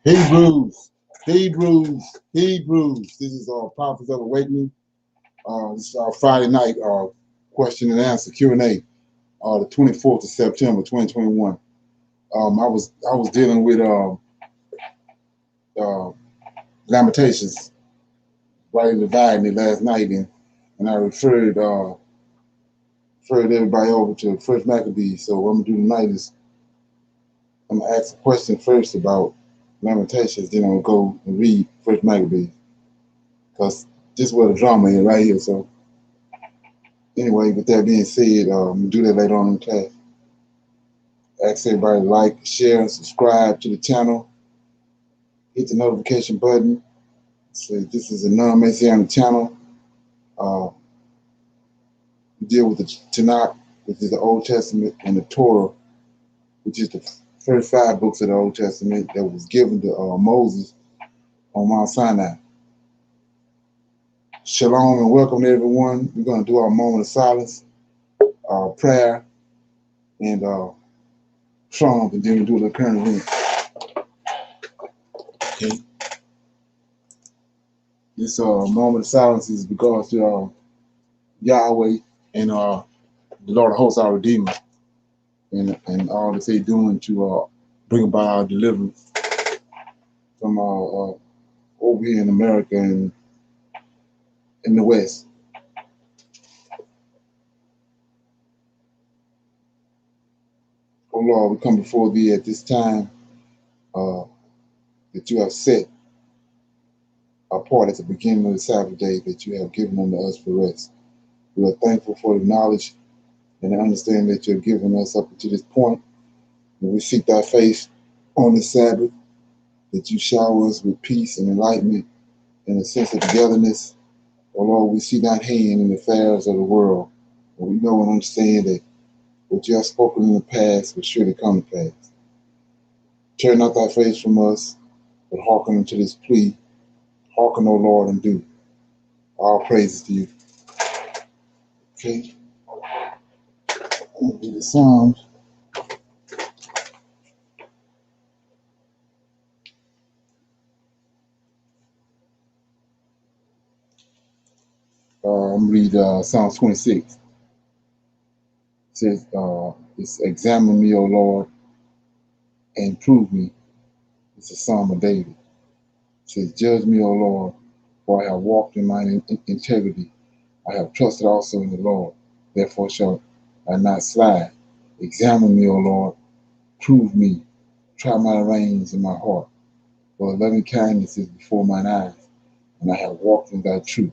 Hebrews, Hebrews. This is Prophets of Awakening. This is our Friday night question and answer Q&A. The 24th of September, 2021. I was dealing with Lamentations, rightly dividing it last night, and I referred everybody over to First Maccabees. So what I'm gonna do tonight is I'm gonna ask a question first about Lamentations, then I'll go and read First Maccabees, because this is where the drama is right here. So anyway, with that being said, I'm gonna do that later on in class. Ask everybody to like, share, and subscribe to the channel. Hit the notification button. So this is a non-Messianic channel. We deal with the Tanakh, which is the Old Testament, and the Torah, which is the first 5 books of the Old Testament that was given to Moses on Mount Sinai. Shalom and welcome to everyone. We're going to do our moment of silence, prayer, and song, and then we do the current event. Okay. This moment of silence is because to Yahweh and the Lord of hosts, our Redeemer, and all that they're doing to bring about our deliverance from over here in America and in the West. Oh Lord, we come before thee at this time that you have set apart at the beginning of the Sabbath day, that you have given unto us for rest. We are thankful for the knowledge and the understanding that you have given us up to this point. And we seek thy face on the Sabbath, that you shower us with peace and enlightenment and a sense of togetherness. Oh Lord, we see thine hand in the affairs of the world, and we know and understand that what you have spoken in the past will surely come to pass. Turn not thy face from us, but hearken unto this plea. Hearken, O Lord, and do. All praises to you. Okay. Read the Psalms. I'm read Psalms 26. It says, it's examine me, O Lord, and prove me. It's a Psalm of David. It says, judge me, O Lord, for I have walked in mine integrity. I have trusted also in the Lord. Therefore shall I not slide. Examine me, O Lord, prove me. Try my reins in my heart. For loving kindness is before mine eyes, and I have walked in thy truth.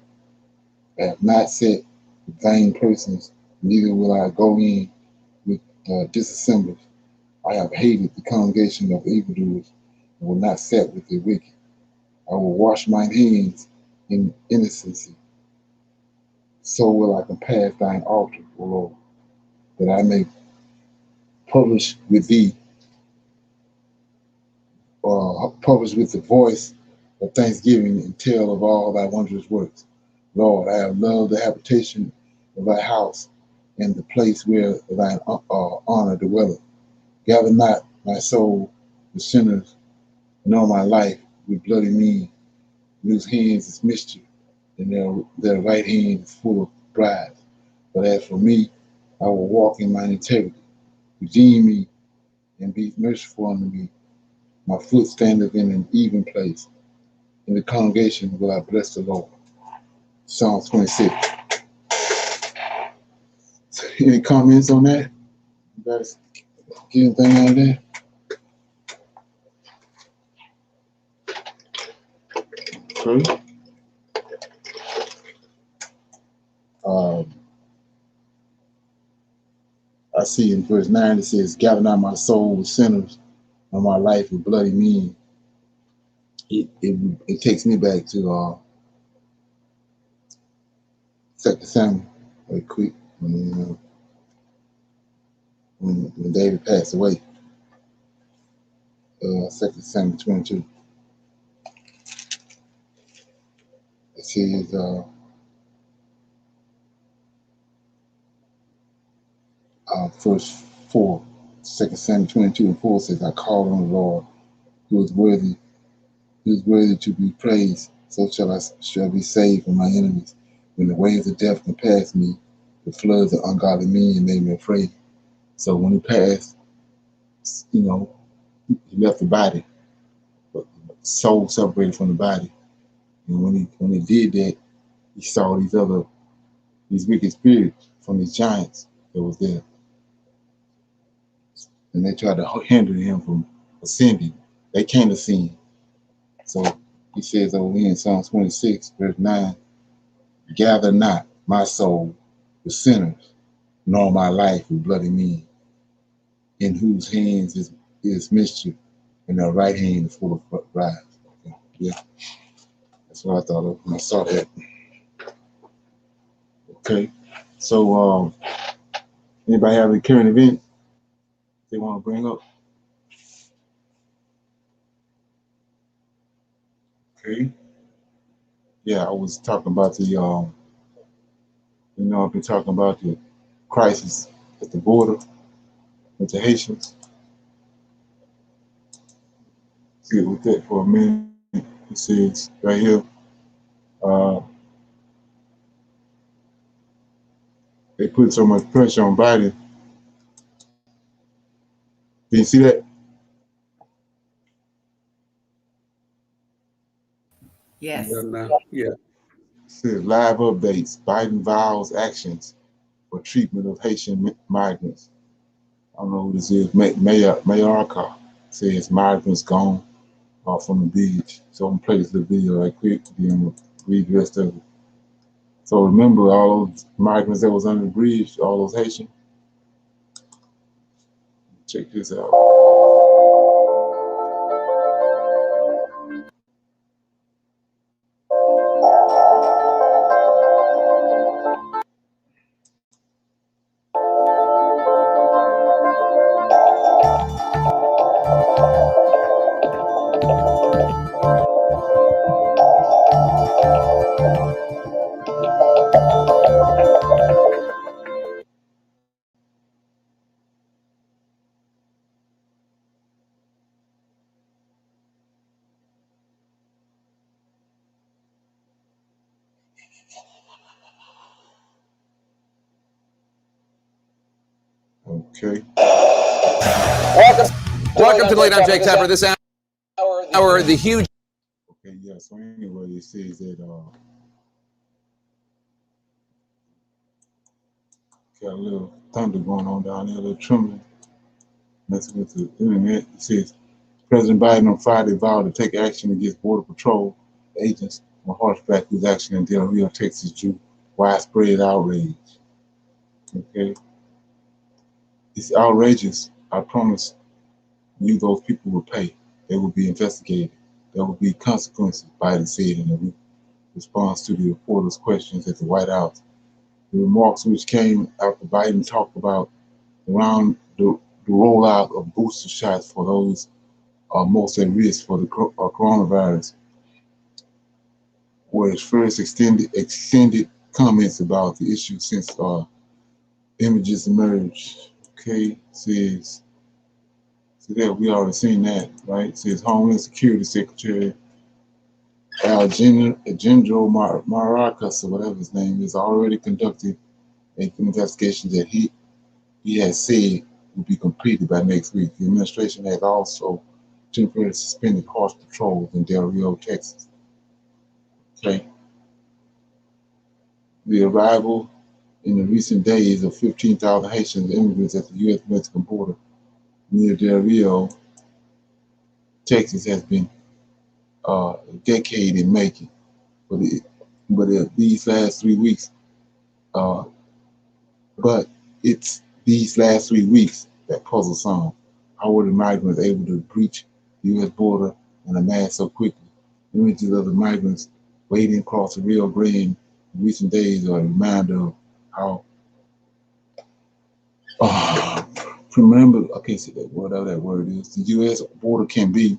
I have not sat with vain persons, neither will I go in with disassemblers. I have hated the congregation of evildoers, and will not sit with the wicked. I will wash mine hands in innocency. So will I compass thine altar, O Lord, that I may publish with thee, publish with the voice of thanksgiving, and tell of all thy wondrous works. Lord, I have loved the habitation of thy house, and the place where thine honor dwelleth. Gather not my soul with sinners, nor my life with bloody men, whose hands is mischief, and their right hand is full of bribes. But as for me, I will walk in mine integrity. Redeem me, and be merciful unto me. My foot standeth in an even place. In the congregation will I bless the Lord. Psalm 26. Any comments on that? You guys get anything out of that? Okay. I see in verse 9 it says, gather not my soul with sinners, nor my life with bloody men. It takes me back to 2 Samuel, right quick, when David passed away. 2 Samuel 22. It says, verse 4, 2 Samuel 22 and 4 says, I called on the Lord, who is worthy He is worthy to be praised. So shall be saved from my enemies. When the waves of death compassed me, the floods of ungodly men made me afraid. So when he passed, you know, he left the body, but the soul separated from the body. And when he did that, he saw these wicked spirits from these giants that was there, and they tried to hinder him from ascending. They can't ascend. So he says over here in Psalm 26, verse 9, gather not my soul with sinners, nor my life with bloody men, in whose hands is mischief, and their right hand is full of bribes. Okay. Yeah, that's what I thought of when I saw that. Okay, so anybody have any current event they want to bring up? Okay, yeah, I was talking about I've been talking about the crisis at the border with the Haitians. Sit with that for a minute. It says right here, uh, they put so much pressure on Biden. Did you see that? Yes. Yeah. It says live updates. Biden vows actions for treatment of Haitian migrants. I don't know who this is. Mayorka says migrants gone from the beach. So I'm gonna play this little video right quick. Then I'm gonna read the rest of it. So remember all those migrants that was under the bridge, all those Haitians. Check this out. Okay. Welcome to the Late on Jake Tapper. This hour, the huge. Okay, yeah. So anyway, it says that got a little thunder going on down there, a little trembling, messing with the internet. It says President Biden on Friday vowed to take action against Border Patrol agents on horseback whose action in Del Rio, Texas drew widespread outrage. Okay. It's outrageous. I promise you those people will pay. They will be investigated. There will be consequences, Biden said in a response to the reporters' questions at the White House. The remarks which came after Biden talked about the rollout of booster shots for those most at risk for the coronavirus were his first extended comments about the issue since images emerged. Okay, says so that we already seen that, right? Says Homeland Security Secretary Alejandro Maracas, or whatever his name is, already conducted an investigation that he has said will be completed by next week. The administration has also temporarily suspended horse patrols in Del Rio, Texas. Okay. The arrival in the recent days of 15,000 Haitian immigrants at the U.S.-Mexican border near Del Rio, Texas, has been a decade in making. But these last 3 weeks, uh, but it's these last 3 weeks that puzzle some. How were the migrants able to breach the U.S. border and amass so quickly? Images of the migrants wading across the Rio Grande in recent days are a reminder of how remember, okay, so whatever that word is, the U.S. border can be.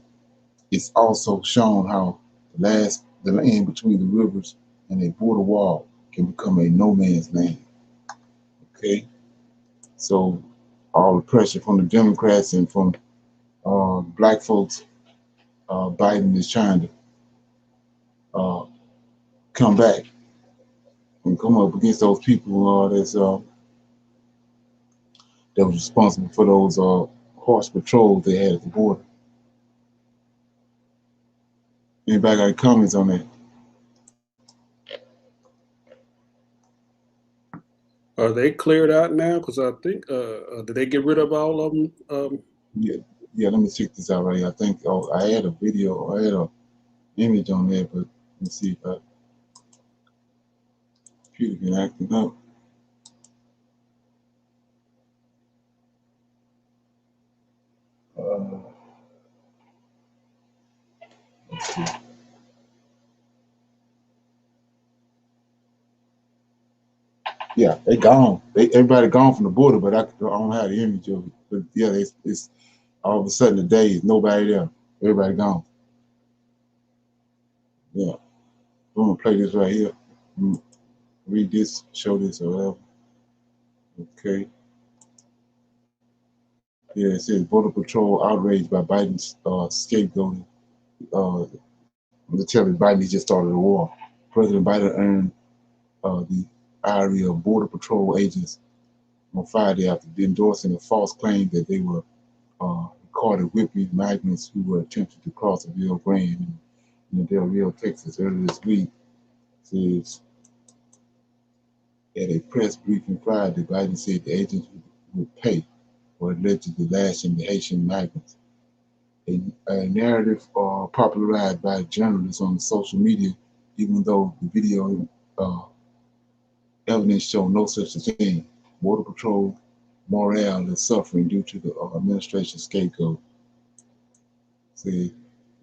It's also shown how the land between the rivers and a border wall can become a no man's land. Okay, so all the pressure from the Democrats and from black folks Biden is trying to come back and come up against those people that was responsible for those horse patrols they had at the border. Anybody got any comments on that? Are they cleared out now? Because I think, did they get rid of all of them? Yeah, let me check this out right here. I think I had a video, I had an image on there, but let me see if I computer been acting up. Let's see. Yeah, they gone. Everybody gone from the border, but I don't have the image of it. But yeah, it's all of a sudden the day is nobody there. Everybody gone. Yeah, I'm gonna play this right here. Read this, show this, or whatever. Okay. Yeah, it says Border Patrol outraged by Biden's scapegoating. To tell you, Biden just started a war. President Biden earned the ire of Border Patrol agents on Friday after endorsing a false claim that they were recorded whipping migrants who were attempting to cross the Rio Grande in Del Rio, Texas earlier this week. It says at a press briefing Friday, Biden said the agents would pay for allegedly lashing the Haitian migrants. A narrative popularized by journalists on social media, even though the video evidence showed no such a thing. Border Patrol morale is suffering due to the administration's scapegoat. Say,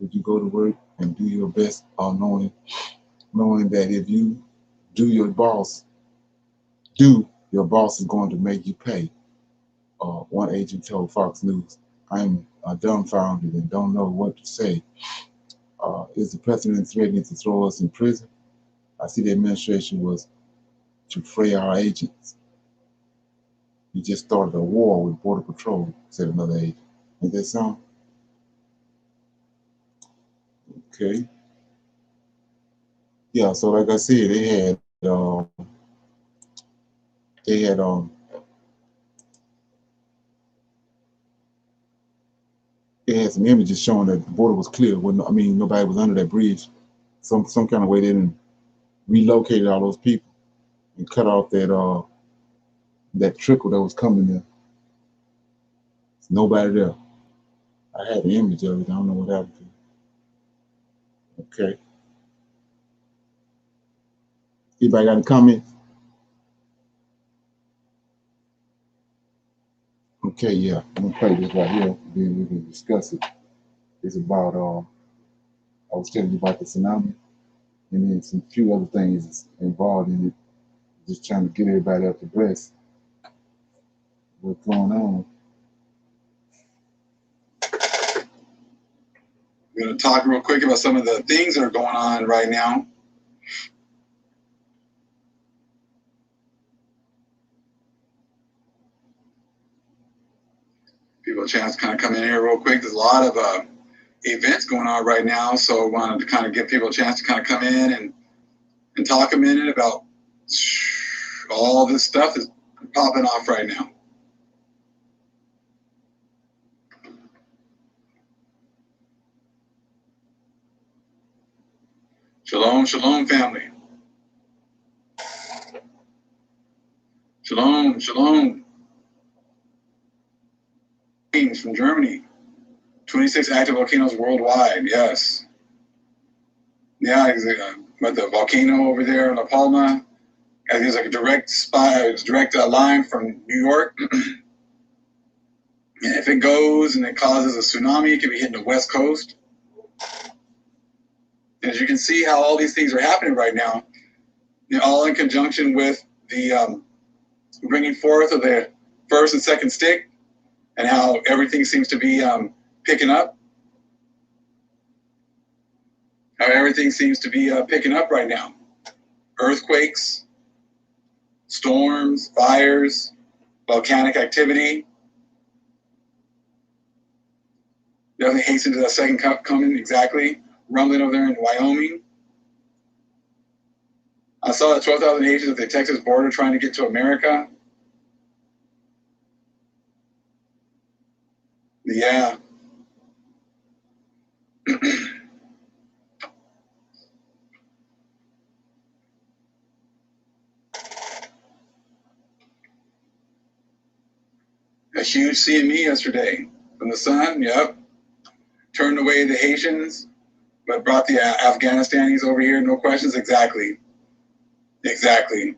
would you go to work and do your best, knowing that if you do, your boss is going to make you pay? One agent told Fox News, "I'm dumbfounded and don't know what to say. Is the president threatening to throw us in prison? I see the administration was to fray our agents. He just started a war with Border Patrol," said another agent. Ain't that something? Okay. Yeah, so like I said, they had some images showing that the border was clear. Nobody was under that bridge. Some kind of way they didn't relocated all those people and cut off that trickle that was coming there. There's nobody there. I had the image of it. I don't know what happened to it. Okay. Anybody got any comments? Okay, yeah. I'm gonna play this right here. Then we can discuss it. It's about I was telling you about the tsunami, and then some few other things involved in it. Just trying to get everybody up to breast what's going on. We're going to talk real quick about some of the things that are going on right now. People a chance to kind of come in here real quick. There's a lot of events going on right now, so I wanted to kind of give people a chance to kind of come in and talk a minute about all this stuff is popping off right now. Shalom, shalom, family. Shalom, shalom. From Germany. 26 active volcanoes worldwide, yes. Yeah, but the volcano over there in La Palma, there's like a direct line from New York. And if it goes and it causes a tsunami, it could be hitting the West Coast. As you can see how all these things are happening right now, all in conjunction with the bringing forth of the first and second stick, and how everything seems to be picking up. How everything seems to be picking up right now. Earthquakes, storms, fires, volcanic activity. Definitely hasten to that second coming, exactly. Rumbling over there in Wyoming. I saw the 12,000 Haitians at the Texas border trying to get to America. Yeah. A huge CME yesterday from the sun. Yep. Turned away the Haitians, but brought the Afghanistanis over here. No questions. Exactly. Exactly.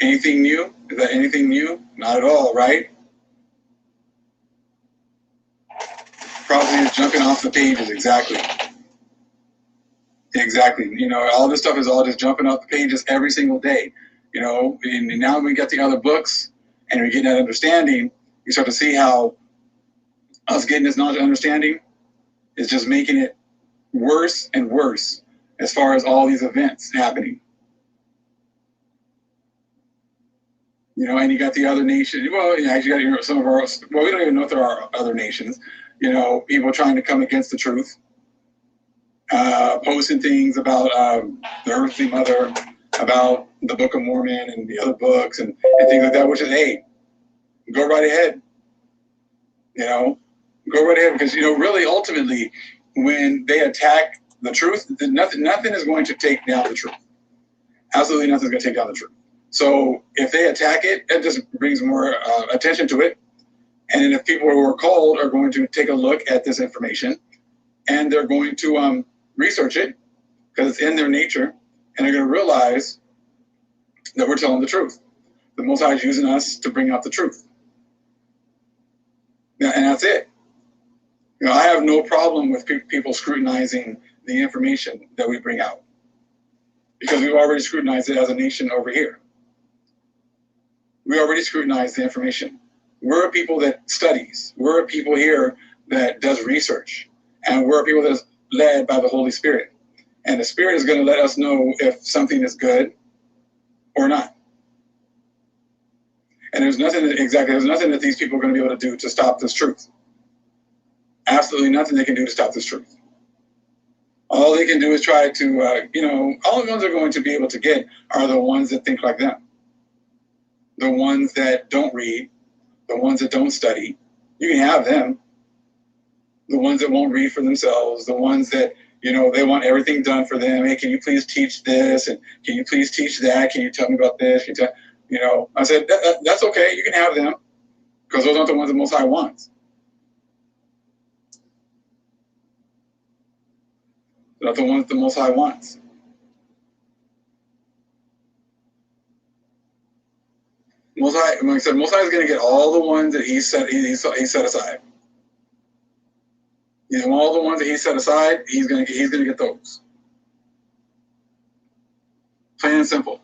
Anything new? Is that anything new? Not at all, right? Prophecy is jumping off the pages. Exactly. Exactly. You know, all this stuff is all just jumping off the pages every single day. You know, and now we get the other books and we get that understanding, you start to see how us getting this knowledge and understanding is just making it worse and worse as far as all these events happening. You know, and you got the other nations. Well, yeah, you got, you know, some of our, well, we don't even know if there are other nations, you know, people trying to come against the truth, posting things about the earthly mother, about the Book of Mormon and the other books and things like that, which is, hey, go right ahead. You know, go right ahead, because, you know, really ultimately when they attack the truth, nothing is going to take down the truth. Absolutely nothing's going to take down the truth. So if they attack it, it just brings more attention to it. And then if people who are called are going to take a look at this information and they're going to research it because it's in their nature, and they're going to realize that we're telling the truth. The Most High is using us to bring out the truth. And that's it. You know, I have no problem with people scrutinizing the information that we bring out, because we've already scrutinized it as a nation over here. We already scrutinize the information. We're a people that studies. We're a people here that does research. And we're a people that's led by the Holy Spirit. And the Spirit is going to let us know if something is good or not. And there's nothing that these people are going to be able to do to stop this truth. Absolutely nothing they can do to stop this truth. All they can do is try to, you know, all the ones they're going to be able to get are the ones that think like them. The ones that don't read, the ones that don't study. You can have them. The ones that won't read for themselves, the ones that, you know, they want everything done for them. Hey, can you please teach this? And can you please teach that? Can you tell me about this? You know, I said, that's okay. You can have them, because those aren't the ones the Most High wants. They're not the ones the Most High wants. Most High, like I said, Most High is going to get all the ones that he set aside. You know, all the ones that he set aside, he's going to get those. Plain and simple.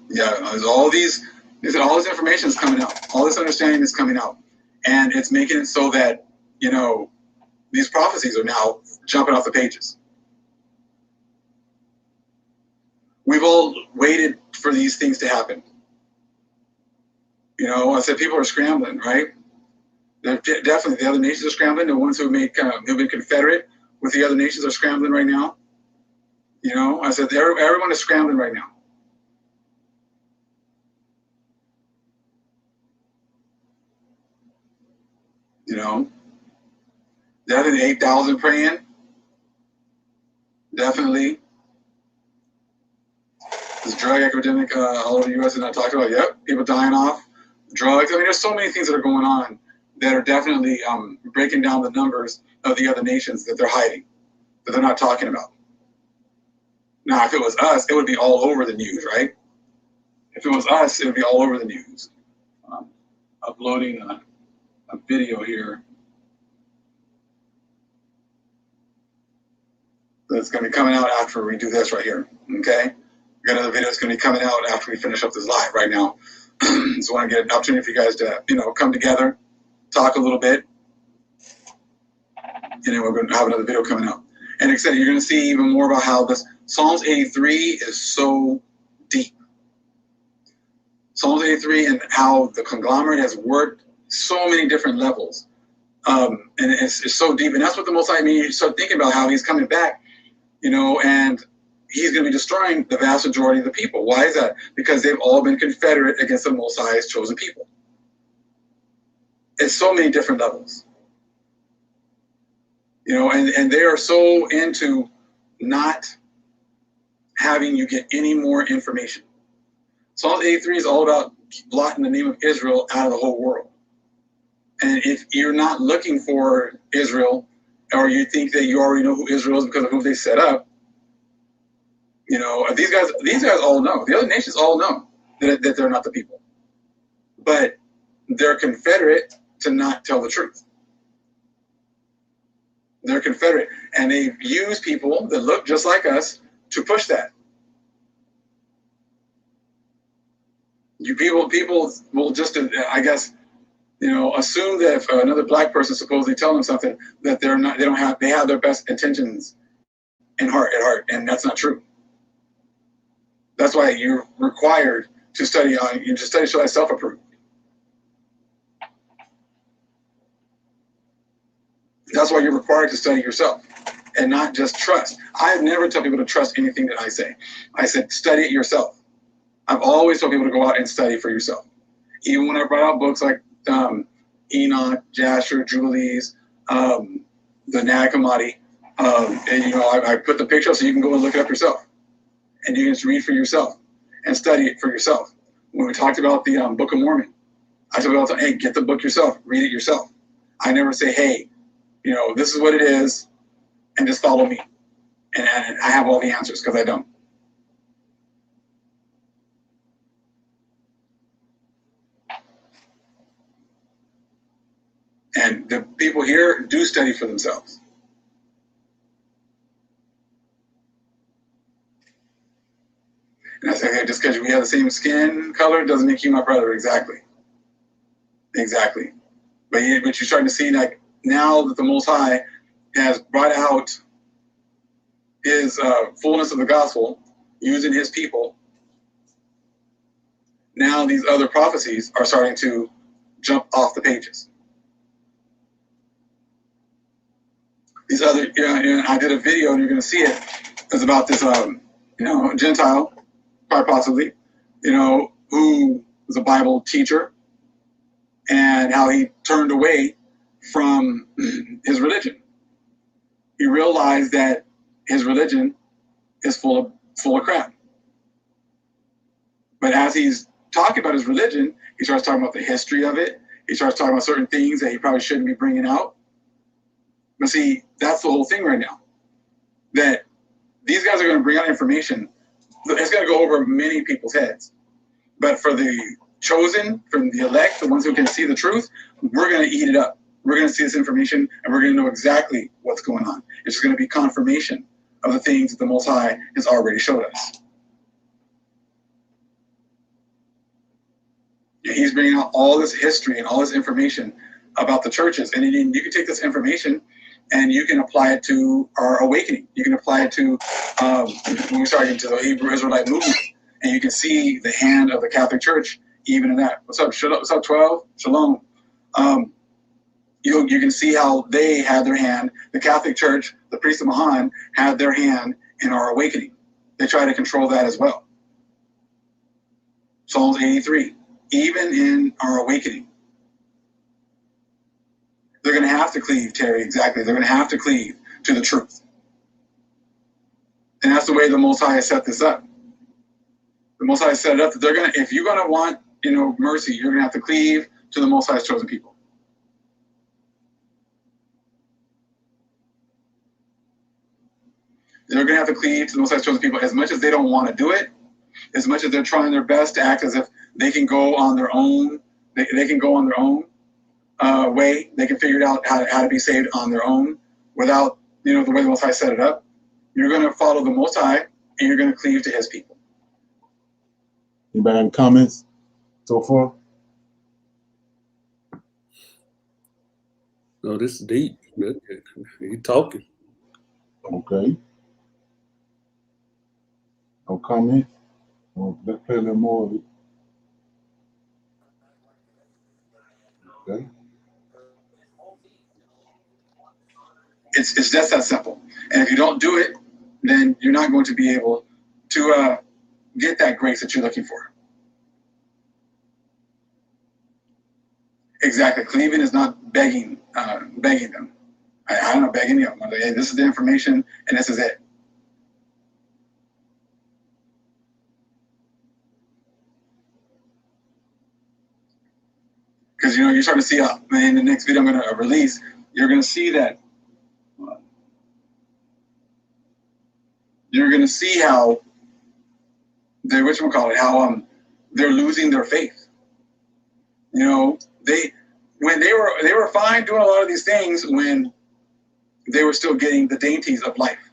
Yeah, all this information is coming out. All this understanding is coming out, and it's making it so that, you know, these prophecies are now jumping off the pages. We've all waited for these things to happen. You know, I said people are scrambling, right? Definitely, the other nations are scrambling. The ones who've been confederate with the other nations are scrambling right now. You know, I said everyone is scrambling right now. You know, definitely 8,000 praying. Definitely. This drug epidemic all over the U.S. and I talked about, yep, people dying off, drugs. I mean, there's so many things that are going on that are definitely breaking down the numbers of the other nations that they're hiding, that they're not talking about. Now, if it was us, it would be all over the news, right? If it was us, it would be all over the news. Uploading a video here that's going to be coming out after we do this right here, okay? We got another video that's going to be coming out after we finish up this live right now. So I want to get an opportunity for you guys to, you know, come together, talk a little bit. And then we're going to have another video coming out. And like I said, you're going to see even more about how this Psalms 83 is so deep. Psalms 83 and how the conglomerate has worked so many different levels. And it's so deep. And that's what the Most High, I mean, you start thinking about how he's coming back, you know, and he's going to be destroying the vast majority of the people. Why is that? Because they've all been confederate against the Most High's chosen people. It's so many different levels. You know, and they are so into not having you get any more information. Psalm 83 is all about blotting the name of Israel out of the whole world. And if you're not looking for Israel, or you think that you already know who Israel is because of who they set up, you know, these guys all know. The other nations all know that they're not the people. But they're confederate to not tell the truth. They're confederate, and they've used people that look just like us to push that. People will just, I guess, you know, assume that if another black person supposedly telling them something, that they have their best intentions at heart, and that's not true. That's why you're required to study you just study so that's self-approved. That's why you're required to study yourself and not just trust. I've never told people to trust anything that I say. I said, study it yourself. I've always told people to go out and study for yourself. Even when I brought out books like Enoch, Jasher, Jubilees, the Nag Hammadi, and you know, I put the picture up so you can go and look it up yourself. And you can just read for yourself and study it for yourself. When we talked about the Book of Mormon, I told people, hey, get the book yourself, read it yourself. I never say, hey, you know, this is what it is, and just follow me. And I have all the answers, because I don't. And the people here do study for themselves. And I say, hey, just because we have the same skin color doesn't make you my brother. Exactly. Exactly. But you're starting to see, like, now that the Most High has brought out his fullness of the gospel using his people, now these other prophecies are starting to jump off the pages. These other, I did a video, and you're going to see it. It's about this, Gentile, quite possibly, who was a Bible teacher, and how he turned away from his religion. He realized that his religion is full of crap. But as he's talking about his religion, he starts talking about the history of it. He starts talking about certain things that he probably shouldn't be bringing out. But see, that's the whole thing right now. That these guys are going to bring out information. It's going to go over many people's heads. But for the chosen, from the elect, the ones who can see the truth, we're going to eat it up. We're going to see this information, and we're going to know exactly what's going on. It's going to be confirmation of the things that the Most High has already showed us. And he's bringing out all this history and all this information about the churches. And you can take this information and you can apply it to our awakening. You can apply it to when we start into the Hebrew Israelite movement. And you can see the hand of the Catholic Church even in that. What's up, 12? Shalom. You can see how they had their hand. The Catholic Church, the priests of Mahan, had their hand in our awakening. They try to control that as well. Psalms 83. Even in our awakening, they're going to have to cleave, Terry, exactly. They're going to have to cleave to the truth. And that's the way the Most High has set this up. The Most High set it up that they're going to, if you're going to want, mercy, you're going to have to cleave to the Most High's chosen people. They're going to have to cleave to the Most High's chosen people as much as they don't want to do it, as much as they're trying their best to act as if they can go on their own. They can go on their own way. They can figure it out how to be saved on their own without, the way the Most High set it up. You're going to follow the Most High, and you're going to cleave to his people. Anybody have comments so far? Oh, this is deep. He talking. Okay. No comment. Well, let's play a little more of it. Okay. It's just that simple. And if you don't do it, then you're not going to be able to get that grace that you're looking for. Exactly. Cleaving is not begging them. I'm not begging you. I'm like, hey, this is the information, and this is it. Because you're starting to see in the next video I'm going to release, you're going to see that. You're going to see how they're they're losing their faith. When they were fine doing a lot of these things when they were still getting the dainties of life.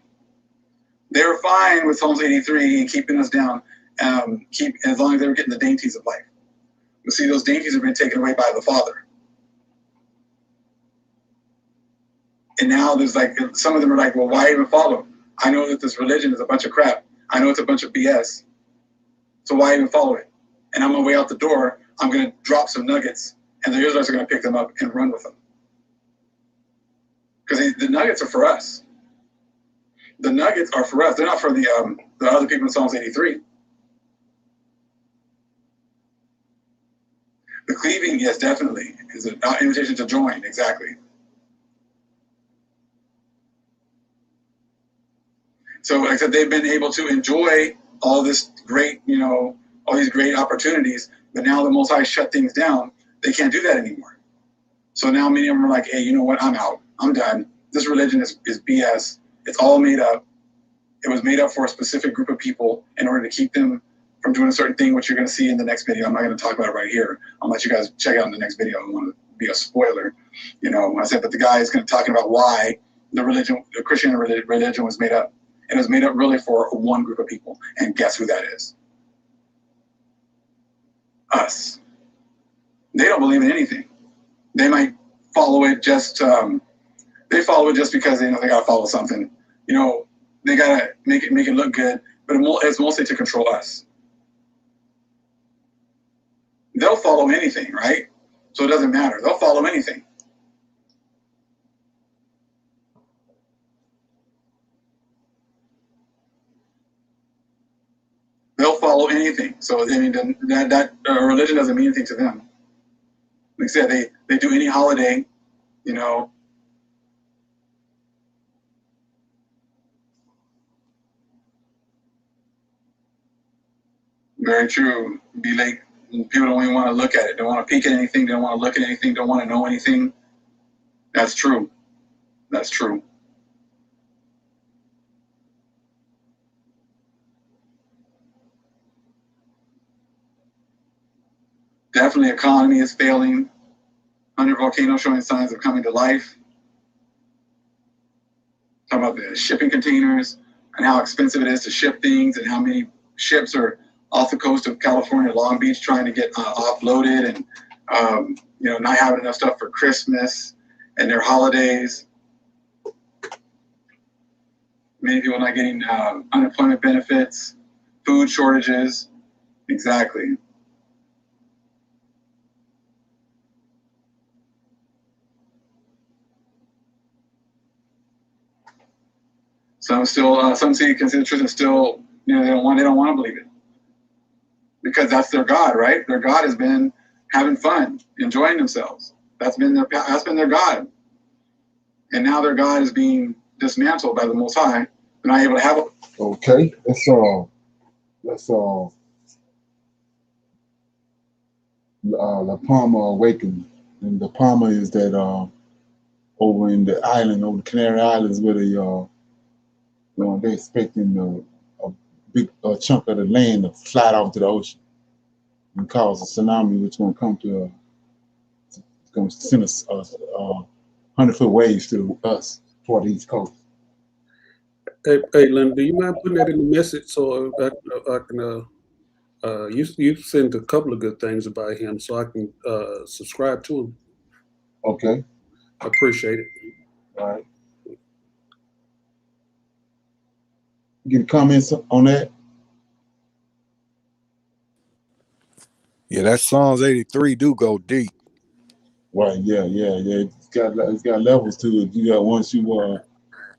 They were fine with Psalms 83 and keeping us down, as long as they were getting the dainties of life. You see, those dainties have been taken away by the Father. And now there's some of them are like, well, why even follow? I know that this religion is a bunch of crap. I know it's a bunch of BS. So why even follow it? And on my way out the door, I'm going to drop some nuggets, and the Israelites are going to pick them up and run with them. Because the nuggets are for us. The nuggets are for us. They're not for the other people in Psalms 83. The cleaving, yes, definitely, is an invitation to join, exactly. So, like I said, they've been able to enjoy all this great, all these great opportunities, but now the Most High shut things down. They can't do that anymore. So now many of them are like, hey, you know what? I'm out. I'm done. This religion is BS. It's all made up. It was made up for a specific group of people in order to keep them from doing a certain thing, which you're going to see in the next video. I'm not going to talk about it right here. I'll let you guys check out in the next video. I don't want to be a spoiler. When I said, but the guy is going to talking about why the Christian religion was made up. And it was made up really for one group of people. And guess who that is? Us. They don't believe in anything. They might follow it they follow it just because they got to follow something. They got to make it look good. But it's mostly to control us. They'll follow anything, right? So it doesn't matter. They'll follow anything. They'll follow anything. So that religion doesn't mean anything to them. Like I said, they do any holiday, Very true. Be late. People don't even want to look at it. Don't want to peek at anything. Don't want to look at anything. Don't want to know anything. That's true. That's true. Definitely, economy is failing. 100 volcanoes showing signs of coming to life. Talking about the shipping containers and how expensive it is to ship things, and how many ships are off the coast of California, Long Beach, trying to get offloaded, and not having enough stuff for Christmas and their holidays. Many people not getting unemployment benefits, food shortages. Exactly. Some still, some consider truth and still, they don't want to believe it, because that's their God, right? Their God has been having fun, enjoying themselves. That's been their God, and now their God is being dismantled by the Most High. They're not able to have it. Okay, that's La Palma Awakening, and La Palma is that over in the island, over the Canary Islands, where they're expecting a big chunk of the land to fly out to the ocean and cause a tsunami, which is going to come to it's going to send us 100-foot waves to us toward the East Coast. Hey, Lynn, do you mind putting that in the message so I can you sent a couple of good things about him, so I can subscribe to him. Okay. I appreciate it. Right. Get comments on that? Yeah, that Psalms 83 do go deep. Right. Yeah. It's got levels to it. You got once you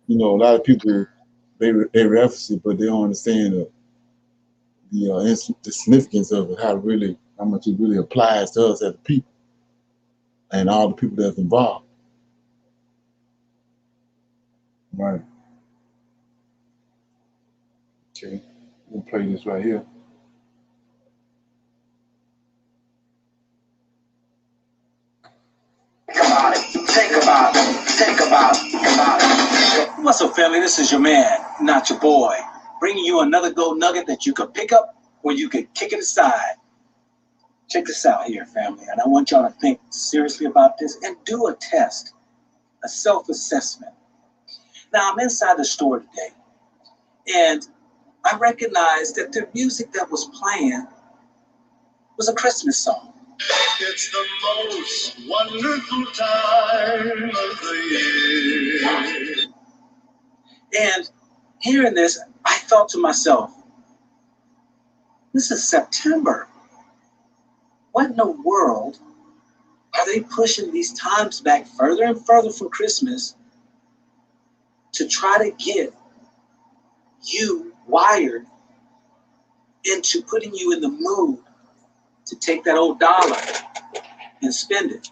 you know, a lot of people they reference it, but they don't understand the significance of it, how much it really applies to us as people and all the people that's involved. Right. Okay. We'll play this right here. Think about it. What's up, family? This is your man, not your boy, bringing you another gold nugget that you could pick up or you could kick it aside. Check this out here, family, and I want y'all to think seriously about this and do a test, a self-assessment. Now, I'm inside the store today, and I recognized that the music that was playing was a Christmas song. It's the most wonderful time of the year. And hearing this, I thought to myself, this is September. What in the world are they pushing these times back further and further from Christmas to try to get you wired into putting you in the mood to take that old dollar and spend it?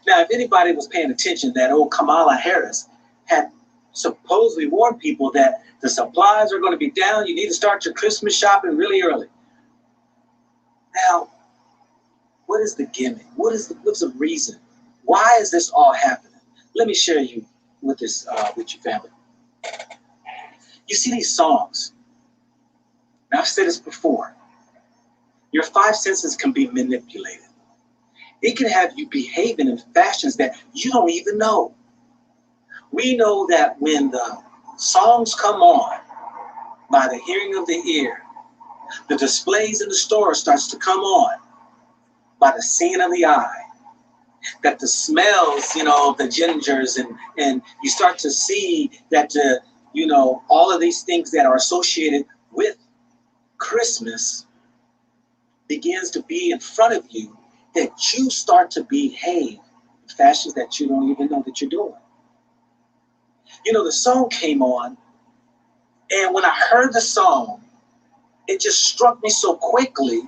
Now, if anybody was paying attention, that old Kamala Harris had supposedly warned people that the supplies are going to be down. You need to start your Christmas shopping really early. Now, what is the gimmick? What's the reason? Why is this all happening? Let me share you with this with your family. You see these songs. Now, I've said this before. Your five senses can be manipulated. It can have you behaving in fashions that you don't even know. We know that when the songs come on by the hearing of the ear, the displays in the store starts to come on by the seeing of the eye, that the smells, of the gingers and you start to see that, all of these things that are associated with Christmas begins to be in front of you, that you start to behave in fashions that you don't even know that you're doing. The song came on, and when I heard the song, it just struck me so quickly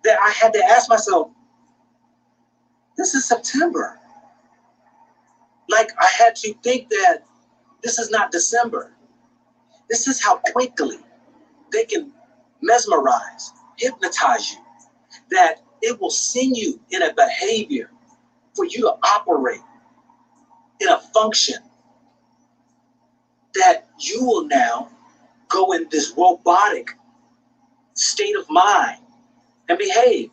that I had to ask myself, this is September. Like, I had to think that this is not December. This is how quickly they can mesmerize, hypnotize you, that it will send you in a behavior for you to operate in a function that you will now go in this robotic state of mind and behave.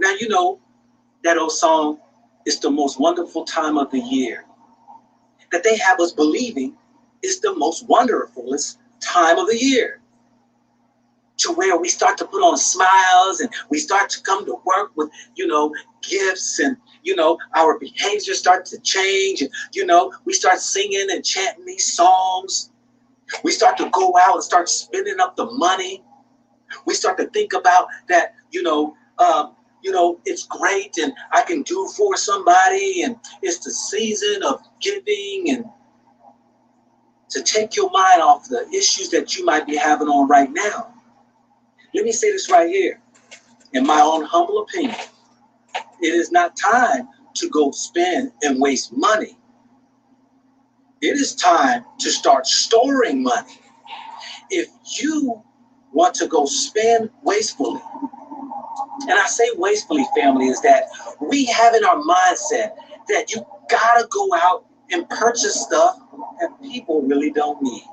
Now, that old song, "It's the most wonderful time of the year," that they have us believing is the most wonderfulest time of the year, to where we start to put on smiles and we start to come to work with, gifts, and, our behavior starts to change, and, we start singing and chanting these songs. We start to go out and start spending up the money. We start to think about that, it's great and I can do for somebody, and it's the season of giving, and to take your mind off the issues that you might be having on right now. Let me say this right here. In my own humble opinion, it is not time to go spend and waste money. It is time to start storing money. If you want to go spend wastefully, and I say wastefully, family, is that we have in our mindset that you gotta go out and purchase stuff that people really don't need.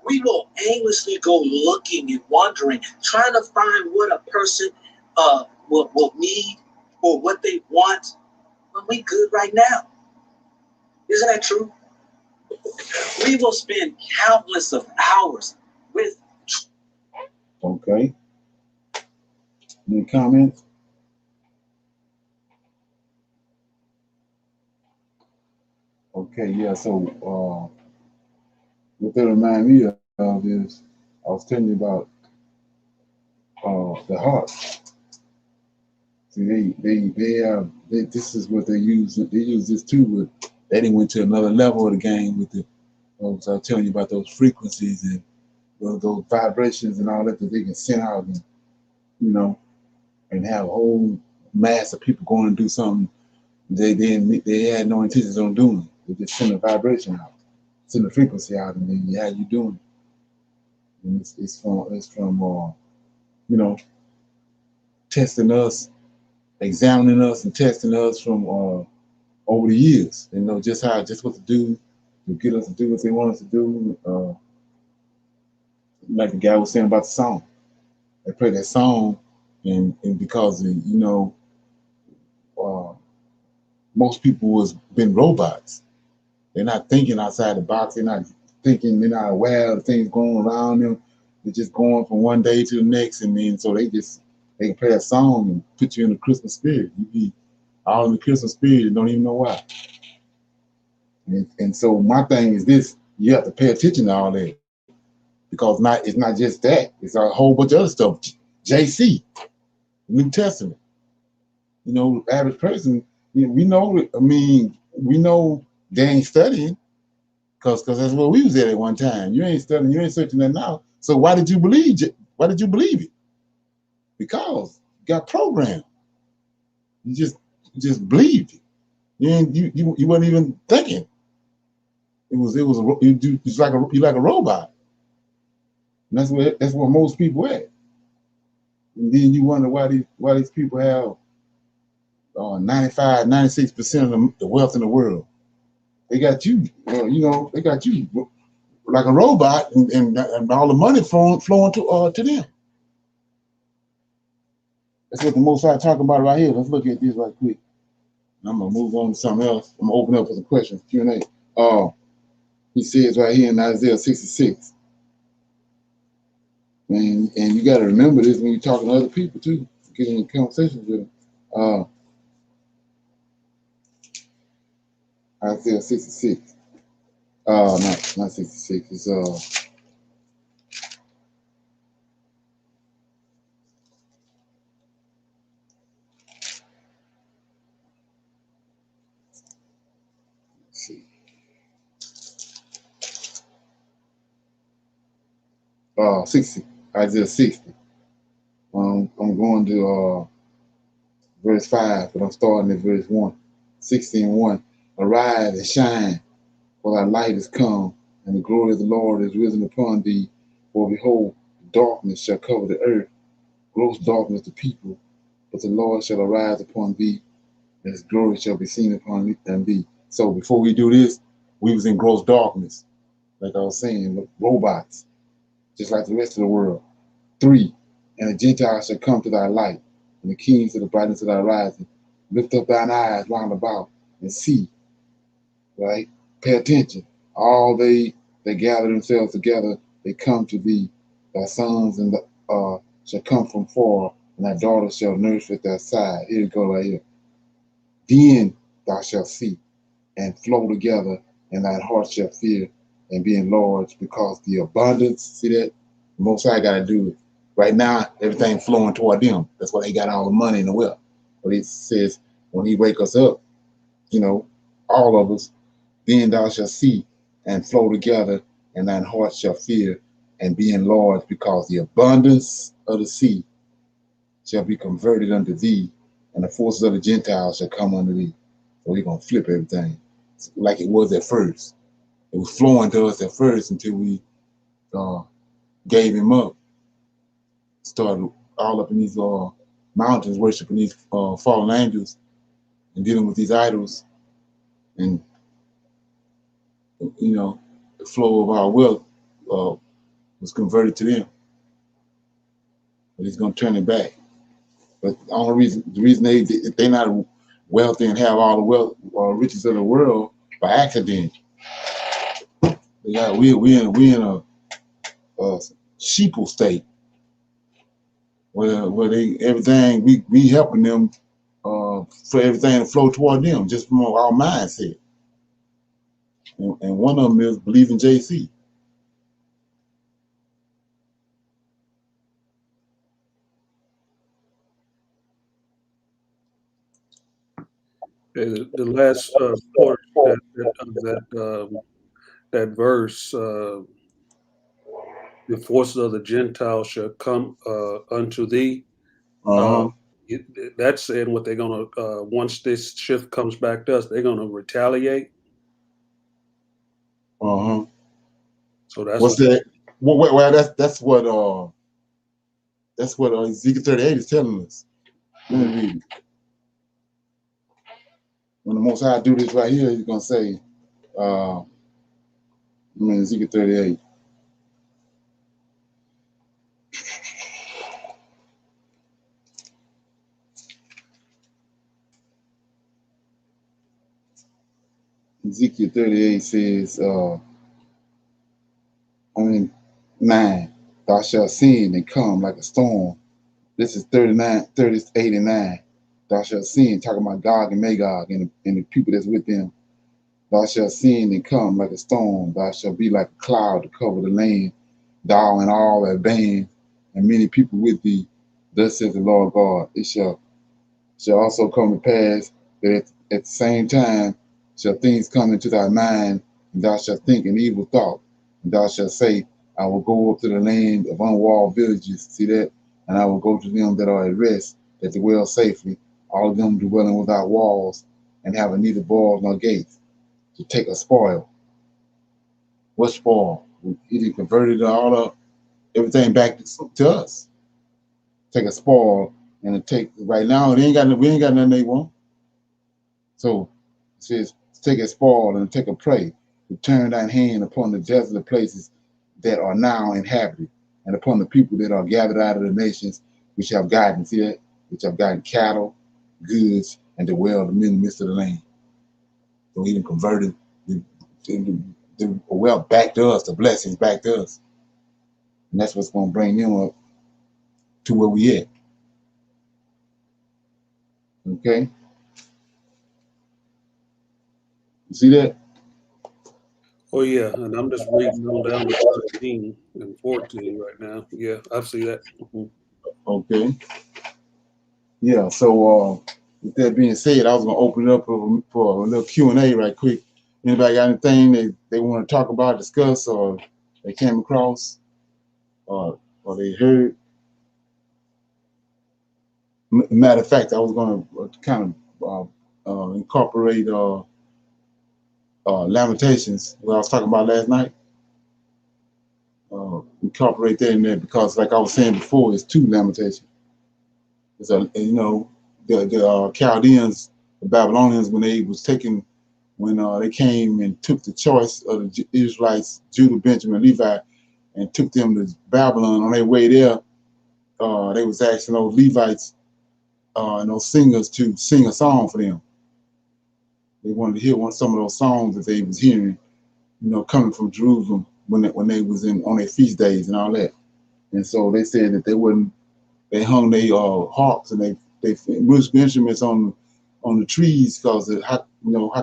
We will aimlessly go looking and wondering, trying to find what a person will need or what they want when we good right now. Isn't that true? We will spend countless of hours with. Okay. Any comments? Okay, yeah. So what they remind me of is I was telling you about the heart. See, this is what they use. They use this too, but they didn't went to another level of the game with the. I was telling you about those frequencies and those vibrations and all that they can send out, and you know, and have a whole mass of people going to do something they had no intentions on doing. They just send a vibration out, send a frequency out, and then how you doing? And it's from you know, testing us, examining us, and testing us from over the years. They know just what to do to get us to do what they want us to do. Like the guy was saying about the song, they play that song, and because uh, most people was been robots. They're not thinking outside the box. They're not thinking. They're not aware of things going around them. They're just going from one day to the next, and then so they can play a song and put you in the Christmas spirit. You be all in the Christmas spirit and don't even know why. And so my thing is this: you have to pay attention to all that because it's not just that; it's a whole bunch of other stuff. JC, New Testament. You know, average person. We know. I mean, we know they ain't studying because that's what we was at one time. You ain't studying. You ain't searching that now. So why did you believe it? Why did you believe it? Because you got programmed. You just believed it. You weren't even thinking. It's like a robot. And that's where most people at. And then you wonder why these people have 95, 96% of the wealth in the world. They got you, they got you like a robot, and all the money flowing to them. That's what the Most High talking about right here. Let's look at this right quick. And I'm gonna move on to something else. I'm gonna open up for some questions, Q&A. He says right here in Isaiah 66. Man, and you got to remember this when you're talking to other people too, getting in conversations with them. Isaiah 66. Not 66. It's let's see. 60. Isaiah 60. I'm going to verse 5, but I'm starting at verse 1. 60 and 1. Arise and shine, for thy light is come, and the glory of the Lord is risen upon thee. For behold, darkness shall cover the earth, gross darkness the people, but the Lord shall arise upon thee, and his glory shall be seen upon thee. So before we do this, we was in gross darkness, like I was saying, robots, just like the rest of the world. 3, and the Gentiles shall come to thy light, and the kings to the brightness of thy rising. Lift up thine eyes round about and see, right? Pay attention. All they gather themselves together, they come to thee. Thy sons and shall come from far, and thy daughters shall nurse at thy side. Here you go right here. Then thou shalt see and flow together, and thine heart shall fear and be enlarged, because the abundance, see that? The Most High got to do it. Right now, everything flowing toward them. That's why they got all the money and the wealth. But he says, when he wake us up, all of us, then thou shalt see and flow together, and thine heart shall fear and be enlarged, because the abundance of the sea shall be converted unto thee, and the forces of the Gentiles shall come unto thee. So we're going to flip everything like it was at first. It was flowing to us at first until we gave him up, started all up in these mountains worshiping these fallen angels and dealing with these idols, and the flow of our wealth was converted to them. But he's going to turn it back. But the reason they're not wealthy and have all the wealth or riches of the world by accident. We in a sheeple state where everything we helping them for everything to flow toward them just from our mindset. And one of them is believing JC. The last part that verse, the forces of the Gentiles shall come unto thee. Uh-huh. That's saying what they're gonna once this shift comes back to us, they're gonna retaliate. Uh-huh. So that's What's that? Well, that's what Ezekiel 38 is telling us. Let me read it. When the Most High do this right here, he's gonna say, Ezekiel 38. Ezekiel 38 says, 9, thou shalt sin and come like a storm. This is 38 and 9. Thou shalt sin, talking about Gog and Magog and the people that's with them. Thou shalt sin and come like a storm. Thou shalt be like a cloud to cover the land, thou and all that band, and many people with thee. Thus says the Lord God. It shall also come to pass that at the same time shall things come into thy mind, and thou shalt think an evil thought, and thou shalt say, I will go up to the land of unwalled villages, see that, and I will go to them that are at rest, that dwell safely, all of them dwelling without walls, and having neither walls nor gates, to take a spoil. What spoil? He done converted all up, everything back to us. Take a spoil, and to take right now, we ain't got nothing they want. So it says, take a spoil and take a prey, to turn thine hand upon the desolate places that are now inhabited, and upon the people that are gathered out of the nations which have gotten, see that? Which have gotten cattle, goods, and dwell in the midst of the land. So he converted the wealth back to us, the blessings back to us. And that's what's going to bring them up to where we at. Okay? You see that? Oh yeah, and I'm just reading on down to 13 and 14 right now. Yeah, I see that. Okay. Yeah, so with that being said, I was going to open it up for a little Q&A right quick. Anybody got anything they want to talk about, discuss, or they came across, or they heard? Matter of fact, I was going to kind of incorporate Lamentations, what I was talking about last night. Incorporate that in there because, like I was saying before, it's two Lamentations. It's the Chaldeans, the Babylonians, when they came and took the choice of the Israelites, Judah, Benjamin, Levi, and took them to Babylon. On their way there, they was asking those Levites and those singers to sing a song for them. They wanted to hear some of those songs that they was hearing, coming from Jerusalem when they was on their feast days and all that. And so they said that they hung their harps and they musical instruments on the trees because how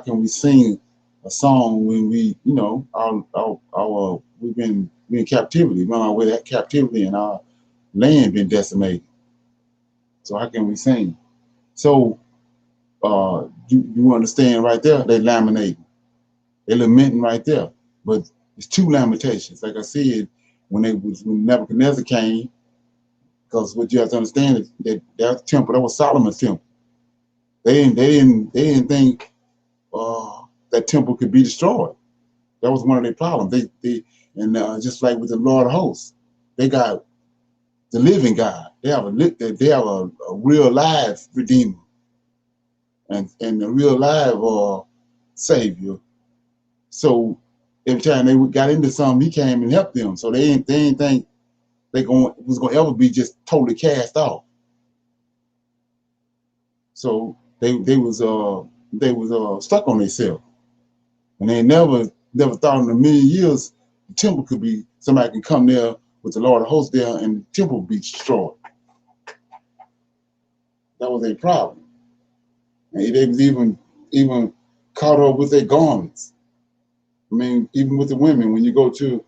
can we sing a song when we've been in captivity, run our way to captivity, and our land been decimated. So how can we sing? So you understand right there, they laminating, they lamenting right there. But it's two lamentations. Like I said, when Nebuchadnezzar came, because what you have to understand is that temple, that was Solomon's temple. They didn't think that temple could be destroyed. That was one of their problems. Just like with the Lord of hosts, they got the living God. They have a real live Redeemer and a real live Savior. So every time they got into something, he came and helped them. So they didn't think was going to ever be just totally cast off. So they was stuck on themselves, and they never thought in a million years the temple could be, somebody can come there with the Lord of hosts there and the temple be destroyed. That was a problem. And they was even caught up with their garments. I mean, even with the women, when you go to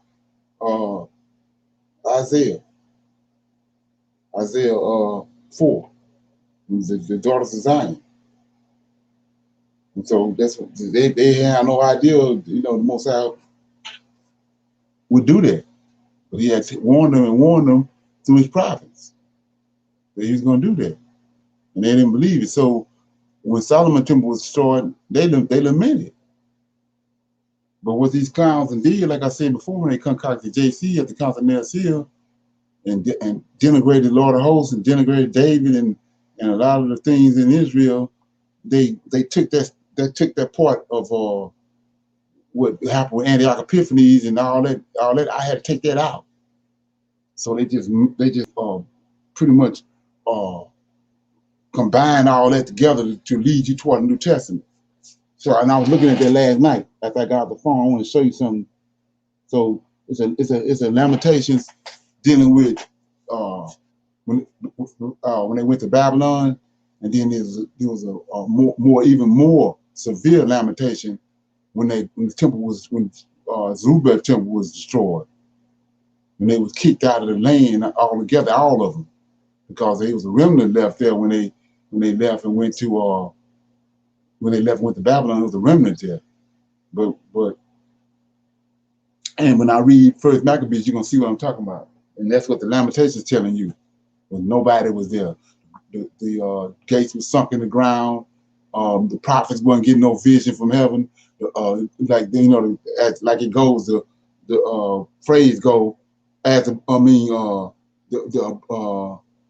Isaiah 4, the daughters of Zion. And so that's what they had no idea, you know, the Most High would do that. But he had to warn them through his prophets that he was going to do that. And they didn't believe it. So when Solomon's temple was destroyed, they lamented. But what these clowns did, like I said before, when they concocted JC at the Council of Nicaea and denigrated the Lord of Hosts and denigrated David and a lot of the things in Israel, they took that part of what happened with Antioch Epiphanes and all that. I had to take that out. So they just pretty much combine all that together to lead you toward the New Testament. So, and I was looking at that last night after I got off the phone. I want to show you something. So it's a Lamentations dealing with when they went to Babylon, and then there was a even more severe lamentation when the temple was Zerubbabel's temple was destroyed, when they was kicked out of the land altogether, all of them, because there was a remnant left there when they left and went to when they left and went to Babylon. There was a remnant there, but and when I read First Maccabees, you're gonna see what I'm talking about, and that's what the Lamentations is telling you. When nobody was there, the gates were sunk in the ground. The prophets weren't getting no vision from heaven. Like you know, like it goes, the phrase go, the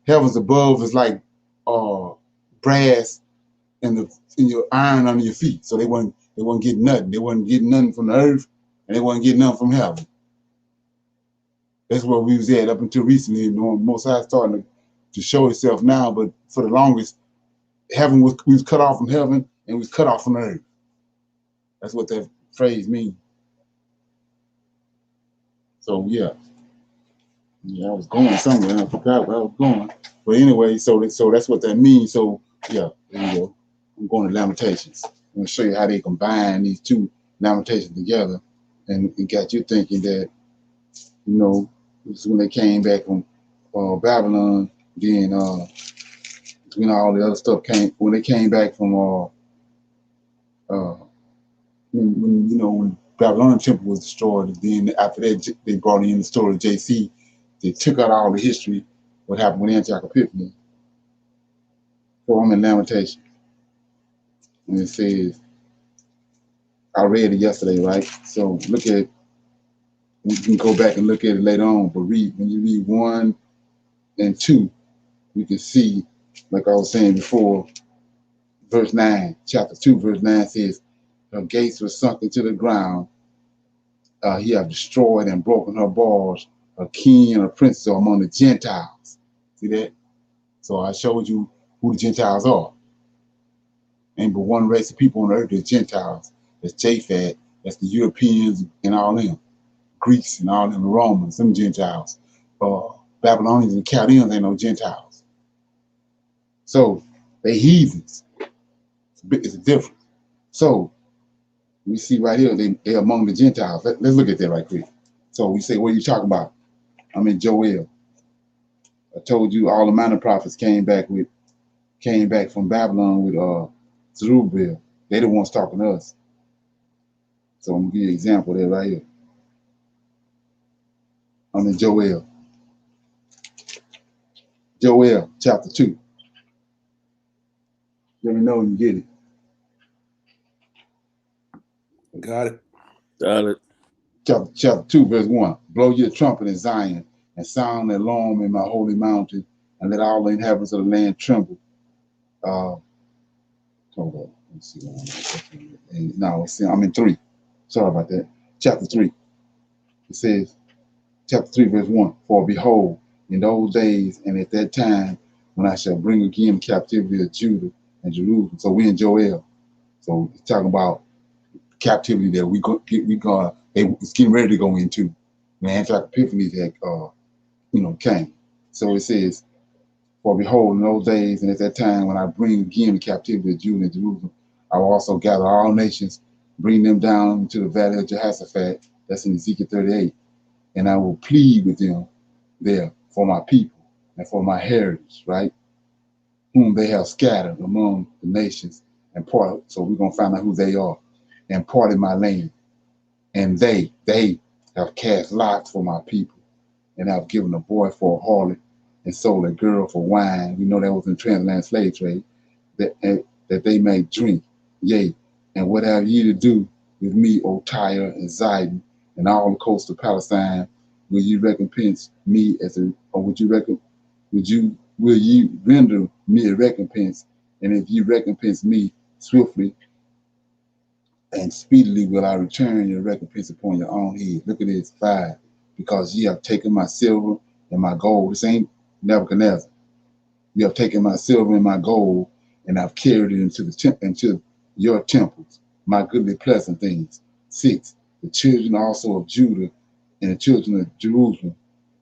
heavens above is like brass and your iron under your feet. So they weren't getting nothing. They weren't getting nothing from the earth, and they weren't getting nothing from heaven. That's where we was at up until recently. You know, Most High starting to show itself now, but for the longest, we was cut off from heaven and we was cut off from earth. That's what that phrase means. So yeah, I was going somewhere and I forgot where I was going. But anyway, so that's what that means. So yeah, there you go. I'm going to Lamentations. I'm going to show you how they combine these two Lamentations together, and it got you thinking that, you know, this is when they came back from Babylon. Then when all the other stuff when they came back from when Babylonian temple was destroyed, then after that they brought in the story of JC. They took out all the history, what happened with Antioch Epiphanes. So I'm in Lamentation, and it says, I read it yesterday, right? So look at, we can go back and look at it later on, but when you read 1 and 2, you can see, like I was saying before, verse 9, chapter 2, verse 9 says, her gates were sunk into the ground. He have destroyed and broken her bars. A king and a princess are among the Gentiles. See that? So I showed you who the Gentiles are. Ain't but one race of people on earth is Gentiles. That's Japhet. That's the Europeans and all them. Greeks and all them, the Romans, them Gentiles. Babylonians and Chaldeans ain't no Gentiles. So they heathens. It's a difference. So we see right here, they're among the Gentiles. Let's look at that right quick. So we say, what are you talking about? I'm in Joel. I told you all the minor prophets came back from Babylon with Zerubbabel. They the ones talking to us. So I'm gonna give you an example there right here. I'm in Joel. Joel chapter 2. Let me know when you get it. Got it. Got it. Chapter 2, verse 1. Blow your trumpet in Zion and sound the alarm in my holy mountain, and let all the inhabitants of the land tremble. Hold on. Let's see. No, I'm in 3. Sorry about that. Chapter 3. It says, chapter 3, verse 1. For behold, in those days and at that time, when I shall bring again captivity of Judah and Jerusalem. So we in Joel. So it's talking about captivity that it's getting ready to go into. When Antioch Epiphanes had came. So it says, for behold, in those days and at that time when I bring again the captivity of Judah and Jerusalem, I will also gather all nations bring them down to the valley of Jehoshaphat. That's in Ezekiel 38. And I will plead with them there for my people and for my heritage, right? Whom they have scattered among the nations and part. So we're going to find out who they are and parted my land. And they have cast lots for my people and have given a boy for a harlot and sold a girl for wine. We know that was in transatlantic slave trade, that they may drink. Yea, and what have ye to do with me, O Tyre and Zidon, and all the coast of Palestine? Will you recompense me or will ye render me a recompense? And if you recompense me swiftly and speedily, will I return your recompense upon your own head. Look at this, 5. Because ye have taken my silver and my gold. This ain't Nebuchadnezzar. You have taken my silver and my gold, and I've carried it into your temples, my goodly pleasant things. 6. The children also of Judah and the children of Jerusalem,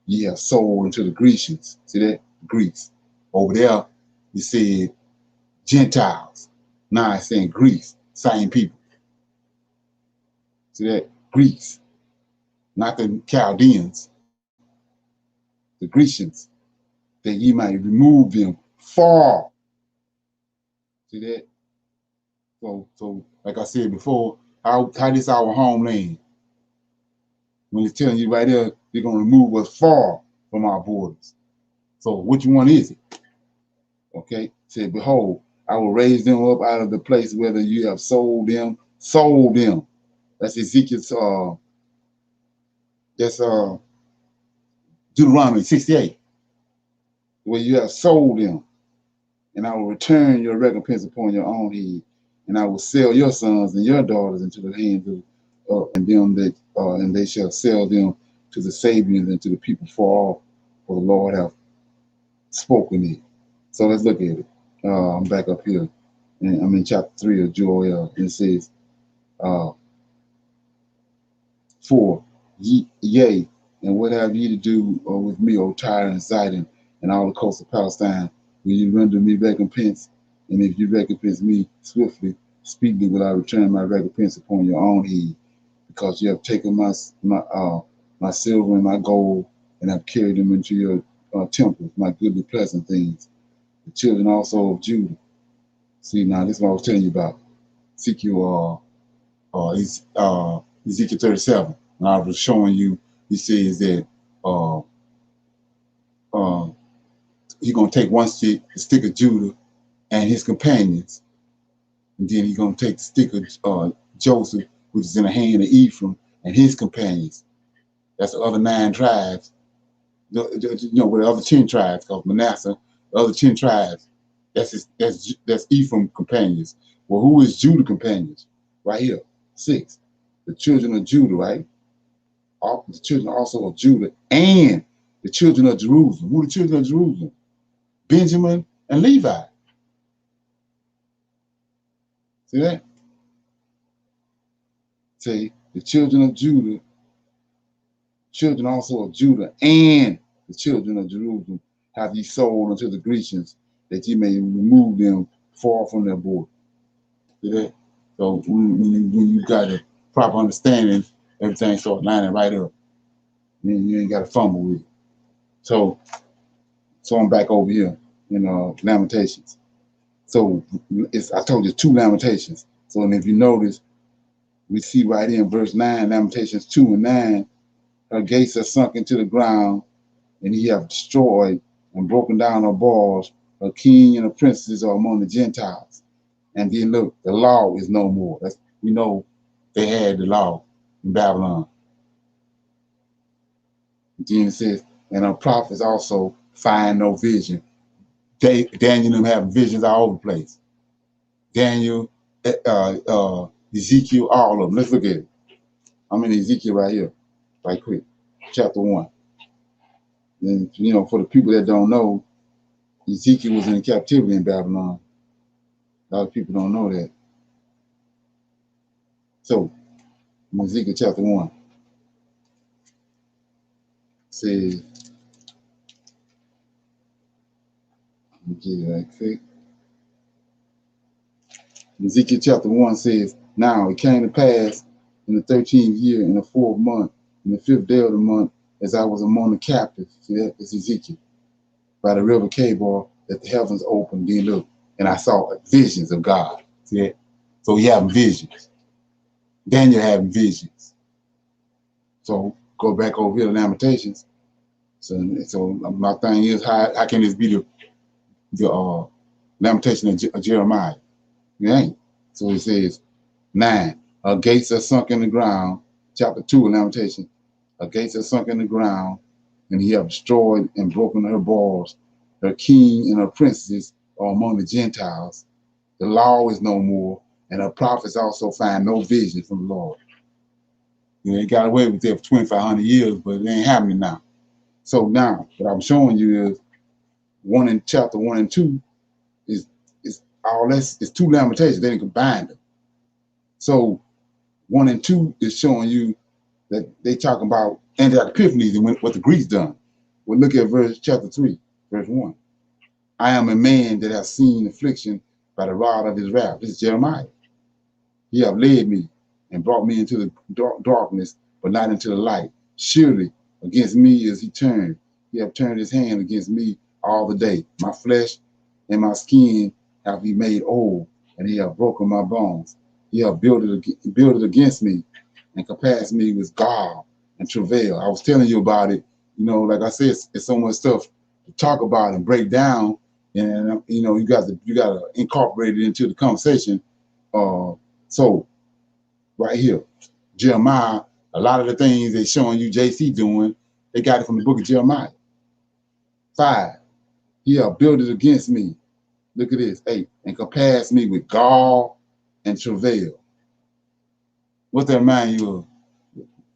ye have sold unto the Grecians. See that? Greeks. Over there, you said Gentiles. Now it's saying Greece, same people. See that? Greeks, not the Chaldeans, the Grecians, that ye might remove them far. See that? So like I said before, how this our homeland? When it's telling you right there, they're gonna remove us far from our borders. So which one is it? Okay, said, behold, I will raise them up out of the place whether you have sold them. That's Ezekiel. That's Deuteronomy 68, where you have sold them, and I will return your recompense upon your own head, and I will sell your sons and your daughters into the hands of and them that and they shall sell them to the Sabians and to the people far off, for the Lord hath spoken it. So let's look at it. I'm back up here, and I'm in chapter 3 of Joel, and it says, 4, yea, and what have ye to do with me, O Tyre and Zidon, and all the coasts of Palestine? Will you render me recompense? And if you recompense me swiftly, speedily will I return my recompense upon your own head, because you have taken my silver and my gold, and have carried them into your temples, my goodly pleasant things. The children also of Judah. See, now this is what I was telling you about. Ezekiel 37. And I was showing you, he says that he's going to take one stick, the stick of Judah and his companions, and then he's going to take the stick of Joseph, which is in the hand of Ephraim, and his companions. That's the other 9 tribes, with the other 10 tribes, because Manasseh, the other 10 tribes, that's Ephraim companions. Well, who is Judah companions? Right here, 6. The children of Judah, right? The children also of Judah and the children of Jerusalem. Who are the children of Jerusalem? Benjamin and Levi. See that? Say the children of Judah, children also of Judah and the children of Jerusalem have ye sold unto the Grecians, that ye may remove them far from their border. See that? So when you got a proper understanding, everything starts lining right up. You ain't got to fumble with it. So I'm back over here in Lamentations. So I told you 2 Lamentations. So and if you notice, we see right in verse 9, Lamentations 2 and 9, her gates are sunk into the ground, and he have destroyed and broken down her bars. Her king and her princes are among the Gentiles. And then look, the law is no more. We know they had the law in Babylon. Then it says, and our prophets also find no vision. Daniel and them have visions all over the place. Daniel, Ezekiel, all of them. Let's look at it. I'm in Ezekiel right here, right quick. Chapter 1. And for the people that don't know, Ezekiel was in captivity in Babylon. A lot of people don't know that. So, Ezekiel chapter 1 says, let me get it right quick. Ezekiel chapter 1 says, Now it came to pass in the 13th year, in the 4th month, in the 5th day of the month, as I was among the captives, see that? It's Ezekiel, by the river Kabor, that the heavens opened, then look, and I saw visions of God. See that? So he having visions. Daniel having visions. So go back over here to Lamentations. So my thing is, how can this be the Lamentation of Jeremiah? It ain't. So it says 9. Her gates are sunk in the ground. Chapter 2 of Lamentation. Her gates are sunk in the ground, and he have destroyed and broken her bars. Her king and her princes are among the Gentiles. The law is no more, and her prophets also find no vision from the Lord. You know, they got away with it for 2,500 years, but it ain't happening now. So now, what I'm showing you is chapter 1 and 2 is all this. It's 2 Lamentations. They didn't combine them. So 1 and 2 is showing you that they talking about anti-epiphanies and what the Greeks done. Well, look at chapter 3, verse 1. I am a man that has seen affliction by the rod of his wrath. This is Jeremiah. He have led me and brought me into the darkness, but not into the light. Surely against me is he turned. He have turned his hand against me all the day. My flesh and my skin have he made old, and he have broken my bones. He have built it against me, and compassed me with gall and travail. I was telling you about it. You know, like I said, it's so much stuff to talk about and break down, and you know, you got to incorporate it into the conversation. So right here, Jeremiah, a lot of the things they're showing you JC doing, they got it from the book of Jeremiah. 5, he have built it against me. Look at this. 8, and compassed me with gall and travail. What that remind you of?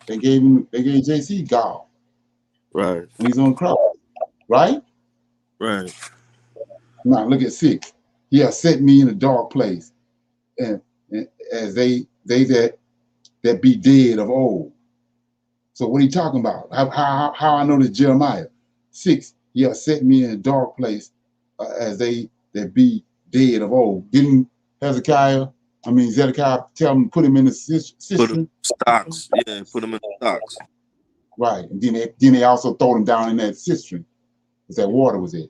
They gave JC gall. Right. When he's on the cross. Right? Right. Now look at 6. He has set me in a dark place, and as they that be dead of old. So what are you talking about? How I know this Jeremiah? 6, he has set me in a dark place, as they that be dead of old. Didn't Zedekiah tell him to put him in the cistern? Put him in stocks. Yeah, put him in stocks. Right. And then they also throw him down in that cistern, because that water was there.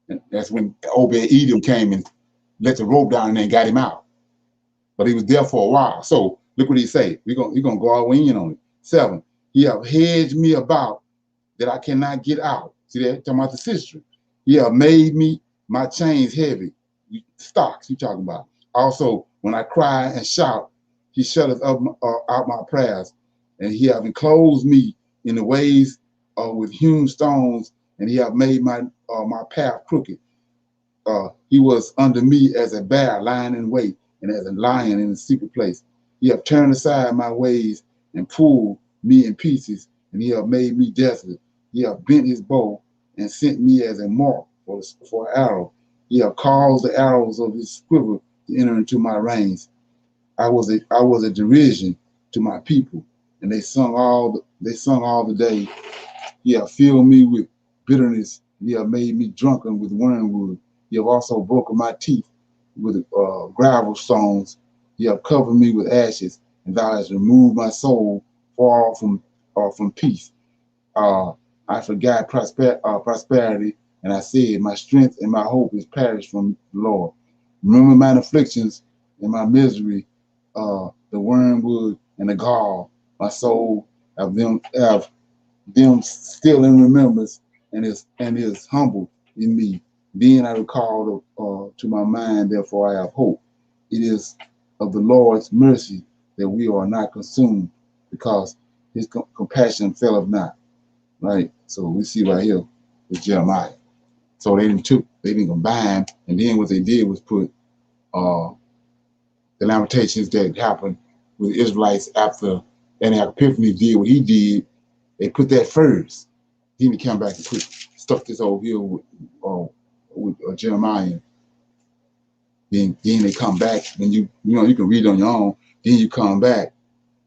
And that's when Obed-Edom came and let the rope down and then got him out. But he was there for a while. So look what he say. We're gonna go all the way in on it. 7, he have hedged me about that I cannot get out. See that? Talking about the cistern. He have made me my chains heavy. Stocks you talking about. Also, when I cry and shout, he shutteth up out my prayers, and he have enclosed me in the ways with hewn stones, and he have made my path crooked. He was under me as a bear lying in wait, and as a lion in a secret place. He have turned aside my ways and pulled me in pieces, and he have made me desolate. He have bent his bow and sent me as a mark for an arrow. He have caused the arrows of his quiver to enter into my reins. I was a derision to my people, and they sung all the day. He have filled me with bitterness. He have made me drunken with wormwood. He have also broken my teeth with gravel stones. He have covered me with ashes, and thou hast removed my soul far from peace. I forgot prosperity, and I said, my strength and my hope is perished from the Lord. Remember mine afflictions and my misery, the wormwood and the gall. My soul have them still in remembrance, and is humble in me. Then I recall to my mind, therefore I have hope. It is of the Lord's mercy that we are not consumed, because his compassion faileth not. Right? So we see right here is Jeremiah. So they didn't combine, and then what they did was put the Lamentations that happened with the Israelites after Epiphany did what he did. They put that first. Then he came back and put stuff this over here with Jeremiah. Then they come back, and you can read it on your own. Then you come back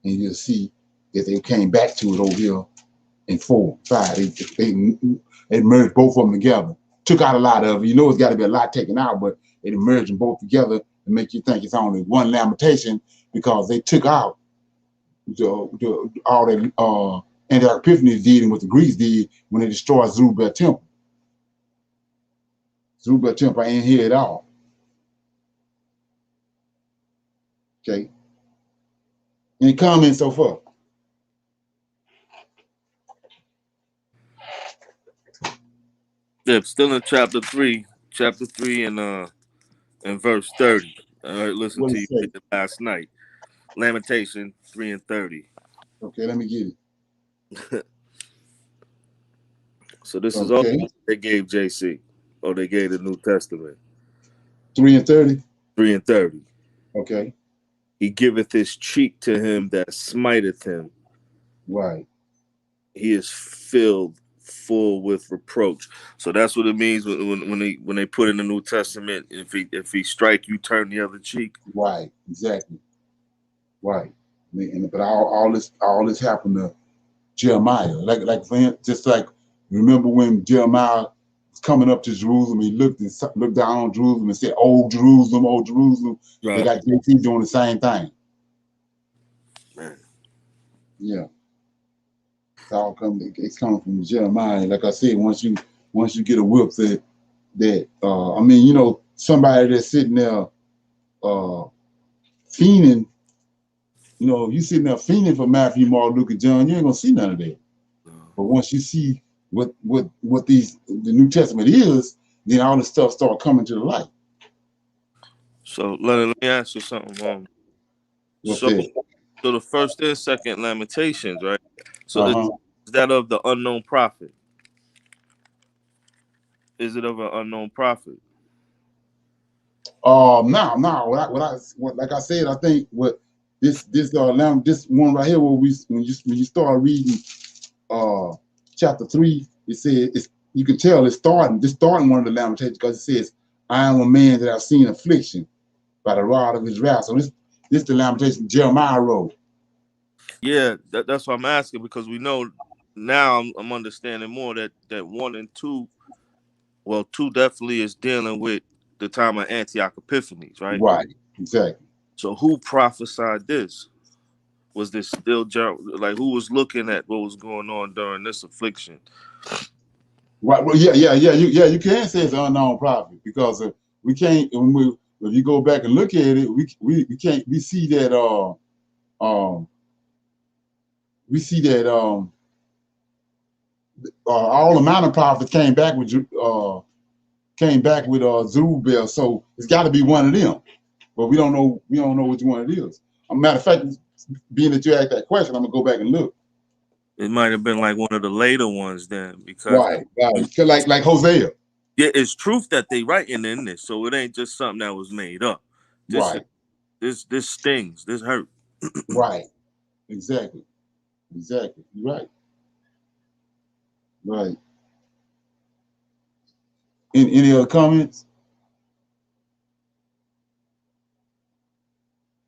and you'll see that they came back to it over here in 4, 5. They merged both of them together. Took out a lot of it. You know, it's got to be a lot taken out, but they merged them both together to make you think it's only one lamentation because they took out all that Antioch Epiphanes did and what the Greeks did when they destroyed Zerubbabel temple. Zerubbabel temple ain't here at all. Okay. Any comments so far? Yeah, still in chapter 3 and verse 30. All right, listen What to it you say? last night. Lamentation 3 and 30. Okay, let me get it. So this is all Okay. they gave JC, or they gave the New Testament. 3 and 30. 3 and 30. Okay. He giveth his cheek to him that smiteth him. Right. He is filled full with reproach. So that's what it means when they put in the New Testament. If he strike you, turn the other cheek. Right. Exactly. Right. But all this happened to Jeremiah. Like just like remember when Jeremiah was coming up to Jerusalem, he looked down on Jerusalem and said, "Old Jerusalem, old Jerusalem." Right. They got JT doing the same thing. Man. Yeah. It's coming from Jeremiah. Like I said, once you get a whip that I mean, you know, somebody that's sitting there fiending, you know, you sitting there fiending for Matthew, Mark, Luke, and John, you ain't gonna see none of that. But once you see what the New Testament is, then all this stuff start coming to the light. So let me ask you something. What's So that? the first and second Lamentations, right? So Uh-huh. is that of the unknown prophet? Is it of an unknown prophet? No. Like I said, I think what this one right here, when you start reading chapter 3, it says you can tell it's starting one of the Lamentations because it says, "I am a man that I've seen affliction by the rod of his wrath." So this the Lamentation Jeremiah wrote. Yeah, that's what I'm asking, because we know now I'm understanding more that 1 and 2, well, 2 definitely is dealing with the time of Antioch Epiphanes, right? Right, exactly. So who prophesied this? Was this still like who was looking at what was going on during this affliction? Right. Well, you can say it's an unknown prophet because we can't. If you go back and look at it, we can't. We see that all the minor prophets came back with Zerubbabel. So it's got to be one of them. But we don't know which one it is. As a matter of fact, being that you asked that question, I'm gonna go back and look. It might have been like one of the later ones then, because Right. Like Hosea. yeah, it's truth that they writing in this, so it ain't just something that was made up. This Right. this stings, this hurt. Right. Exactly. You're right. Right. Any other comments?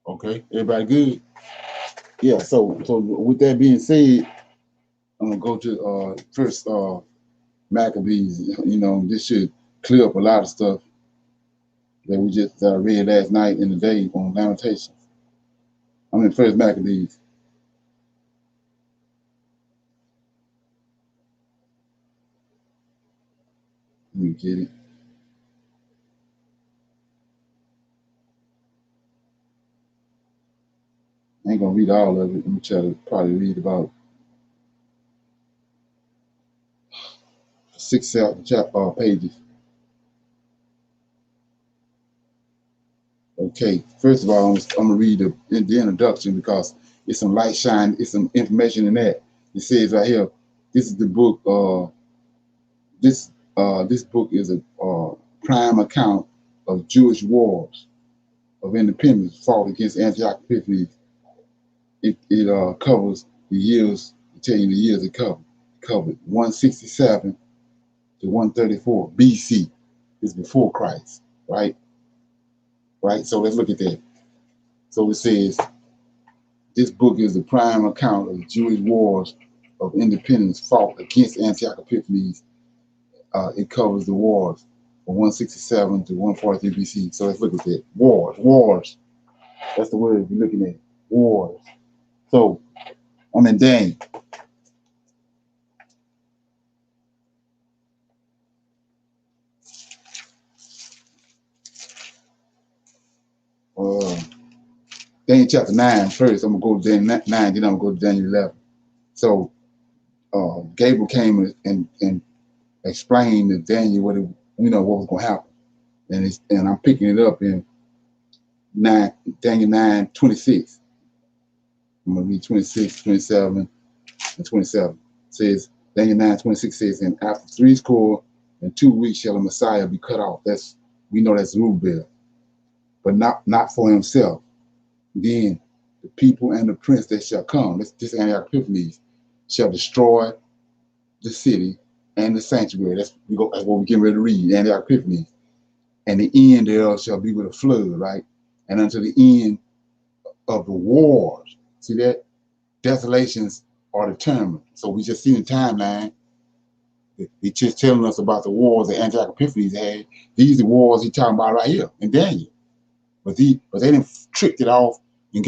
Okay, everybody good? Yeah, so with that being said, I'm gonna go to first Maccabees. You know, this should clear up a lot of stuff that we just read last night in the day on Lamentations. I'm in first Maccabees. Let me get it. I ain't gonna read all of it. I'm gonna try to probably read about 6 pages. Okay, first of all, I'm gonna read the introduction because it's some light shine, it's some information in that. It says right here, this is the book. This book is a prime account of Jewish wars of independence fought against Antioch Epiphanes. It covers the years. Tell you the years it covered 167 to 134 BC. Is before Christ, right? Right. So let's look at that. So it says this book is a prime account of Jewish wars of independence fought against Antioch Epiphanes. It covers the wars 167 to 143 BC. So let's look at that. Wars. That's the word we're looking at. Wars. So I'm in Daniel. Daniel chapter 9 first. I'm gonna go to Daniel 9, then I'm gonna go to Daniel 11. So Gabriel came and explained to Daniel what was gonna happen. And I'm picking it up in Daniel 9:26. I'm gonna read 26, 27, and 27. It says Daniel 9:26 says, and after 62 weeks shall the Messiah be cut off. We know that's Zerubbabel, but not for himself. Then the people and the prince that shall come, this Antioch Epiphanes, shall destroy the city and the sanctuary. That's what we're getting ready to read, Antioch Epiphanes. And the end thereof shall be with a flood, right? And until the end of the wars. See that? Desolations are determined. So we just seen the timeline. It's just telling us about the wars that Antioch Epiphanes had. These are the wars he's talking about right here in Daniel. But they didn't tricked it off and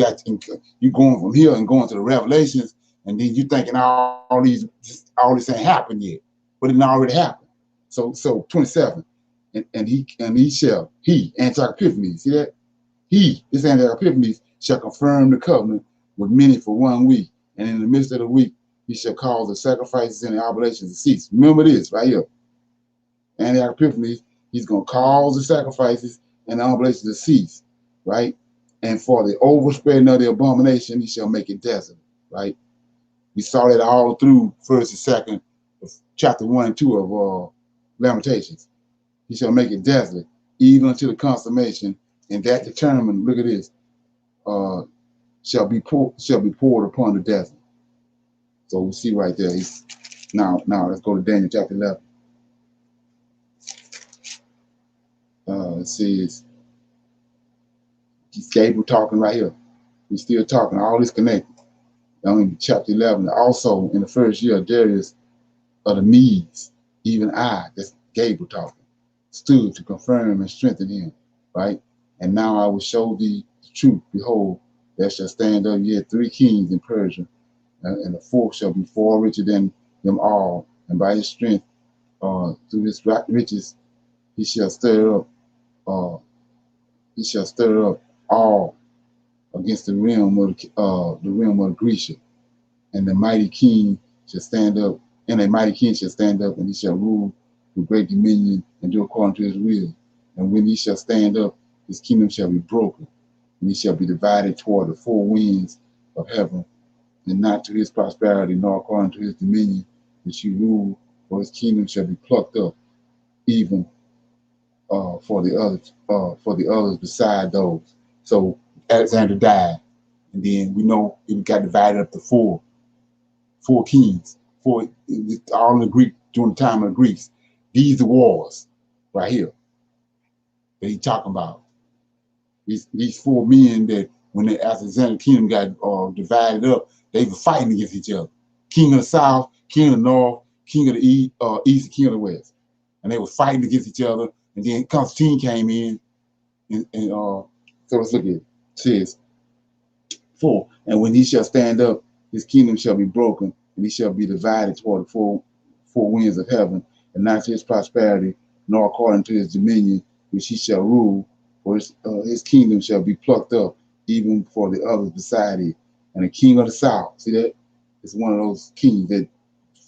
you going from here and going to the Revelations, and then you thinking all this ain't happened yet, but it already happened. So 27, and Antioch Epiphanes, see that? This Antioch Epiphanes shall confirm the covenant with many for 1 week, and in the midst of the week he shall cause the sacrifices and the oblations to cease. Remember this right here. Antioch Epiphanes, he's going to cause the sacrifices and the oblations to cease, right? And for the overspreading of the abomination, he shall make it desolate, right? We saw that all through 1st and 2nd, chapter 1 and 2 of Lamentations. He shall make it desolate, even unto the consummation, and that determined, look at this, shall be poured upon the desert. So we see right there. Now let's go to Daniel chapter 11. It says, Gabriel talking right here. He's still talking. All this connected. In chapter 11. Also, in the first year of Darius of the Medes, even I, that's Gabriel talking, stood to confirm and strengthen him, right? And now I will show thee the truth. Behold, there shall stand up yet 3 kings in Persia, and the 4th shall be far richer than them all. And by his strength, through his riches, he shall stir up all against the realm of Grecia, and the mighty king shall stand up, and he shall rule with great dominion and do according to his will. And when he shall stand up, his kingdom shall be broken, and he shall be divided toward the 4 winds of heaven, and not to his prosperity, nor according to his dominion which he rule, for his kingdom shall be plucked up, even for the others beside those. So Alexander died, and then we know it got divided up to four kings, all in the Greek during the time of the Greeks. These are wars right here that he's talking about. These 4 men that when the Alexander kingdom got divided up, they were fighting against each other. King of the South, King of the North, King of the East, King of the West, and they were fighting against each other. And then Constantine came in, and so let's look at it. It says 4, and when he shall stand up, his kingdom shall be broken, and he shall be divided toward the four winds of heaven, and not to his prosperity, nor according to his dominion, which he shall rule, for his kingdom shall be plucked up, even for the others beside it. And the king of the south, see that? It's one of those kings, that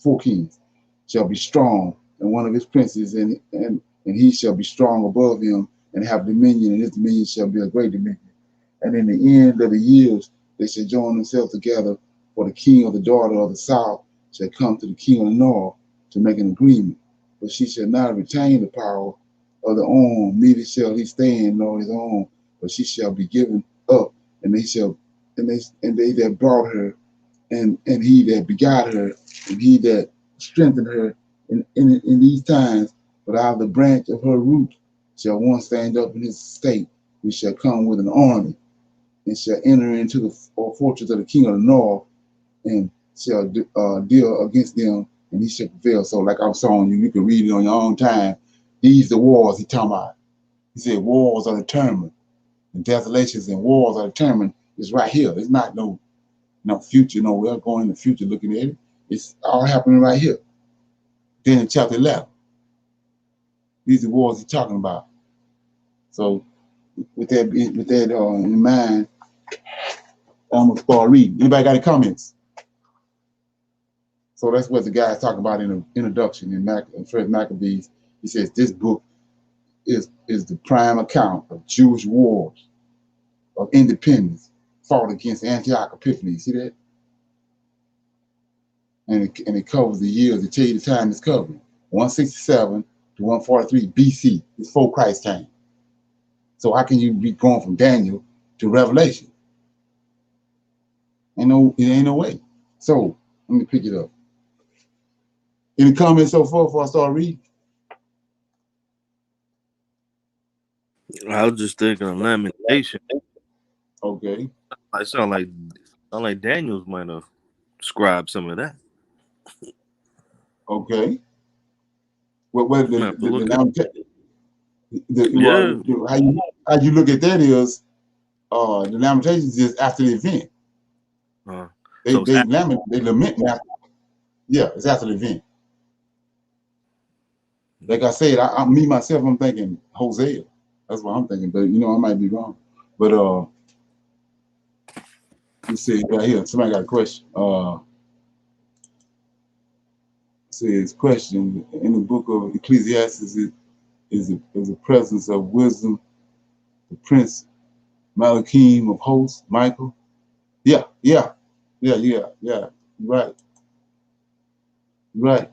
4 kings, shall be strong, and one of his princes, and he shall be strong above him, and have dominion, and his dominion shall be a great dominion. And in the end of the years, they shall join themselves together, for the king of the daughter of the south shall come to the king of the north to make an agreement. But she shall not retain the power of the arm, neither shall he stand nor his own, but she shall be given up, and they that brought her, and he that begot her, and he that strengthened her in these times, but out of the branch of her root shall one stand up in his state, which shall come with an army, and shall enter into the fortress of the king of the north, and shall deal against them, and he shall prevail. So like I was showing you, you can read it on your own time. These the wars he talking about. He said wars are determined, and desolations and wars are determined. It's right here. It's not no future, nowhere going in the future looking at it. It's all happening right here. Then in chapter 11, these are the wars he's talking about. So with that in mind, I'm gonna start reading. Anybody got any comments? So that's what the guy's talking about in the introduction in First Maccabees. He says this book is the prime account of Jewish wars of independence fought against Antioch Epiphanes. See that? And it covers the years. It tell you the time it's covering. 167 to 143 BC. It's before Christ came. So how can you be going from Daniel to Revelation? It ain't no way. So let me pick it up. Any comments so far before I start reading? I was just thinking of Lamentations. Okay. I sound like Daniels might have scribed some of that. Okay. What how you look at that is the Lamentations is after the event. They lament after. Yeah, it's after the event. Like I said, me myself, I'm thinking Hosea. That's what I'm thinking, but I might be wrong. But let's see right here. Somebody got a question. Says question in the book of Ecclesiastes is the presence of wisdom, the Prince Malachim of hosts, Michael. Yeah. Right.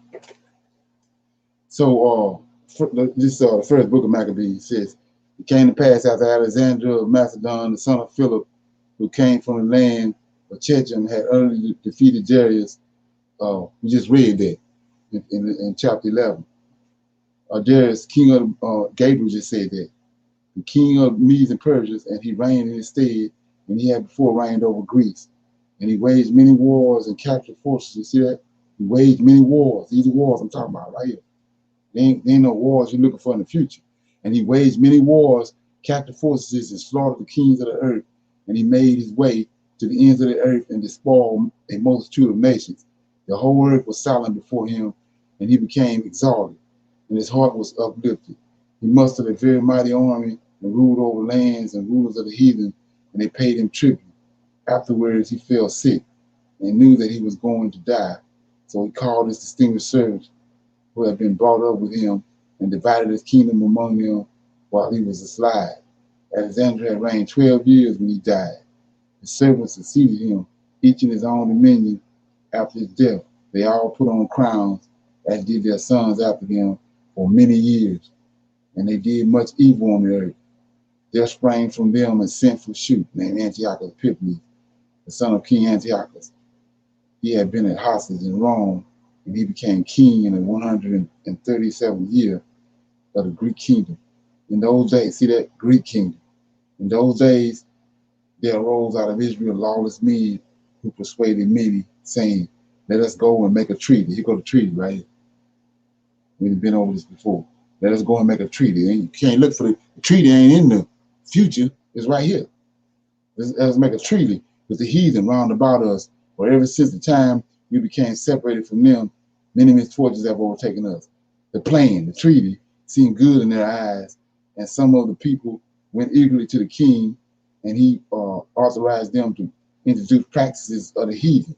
So the first book of Maccabees says, it came to pass after Alexander of Macedon, the son of Philip, who came from the land of Checham, had utterly defeated Darius. We just read that in chapter 11. Darius, king of Gabriel, just said that. The king of Medes and Persia, and he reigned in his stead, and he had before reigned over Greece. And he waged many wars and captured forces. You see that? He waged many wars. These are wars I'm talking about right here. There ain't no wars you're looking for in the future. And he waged many wars, captured forces, and slaughtered the kings of the earth. And he made his way to the ends of the earth and despoiled a multitude of nations. The whole earth was silent before him, and he became exalted, and his heart was uplifted. He mustered a very mighty army and ruled over lands and rulers of the heathen, and they paid him tribute. Afterwards, he fell sick and knew that he was going to die. So he called his distinguished servants who had been brought up with him and divided his kingdom among them while he was asleep. Alexander had reigned 12 years when he died. His servants succeeded him, each in his own dominion. After his death, they all put on crowns, as did their sons after them, for many years. And they did much evil on the earth. There sprang from them a sinful shoot named Antiochus Epiphanes, the son of King Antiochus. He had been at hostage in Rome, and he became king in the 137th year of the Greek kingdom. In those days, see that? Greek kingdom. In those days, there arose out of Israel lawless men who persuaded many, saying, let us go and make a treaty. Here go the treaty, right? We've been over this before. Let us go and make a treaty. And you can't look for the treaty, ain't in the future. It's right here. Let us make a treaty with the heathen round about us. For ever since the time we became separated from them, many misfortunes have overtaken us. The plan, the treaty, seemed good in their eyes, and some of the people went eagerly to the king, and he authorized them to introduce practices of the heathen.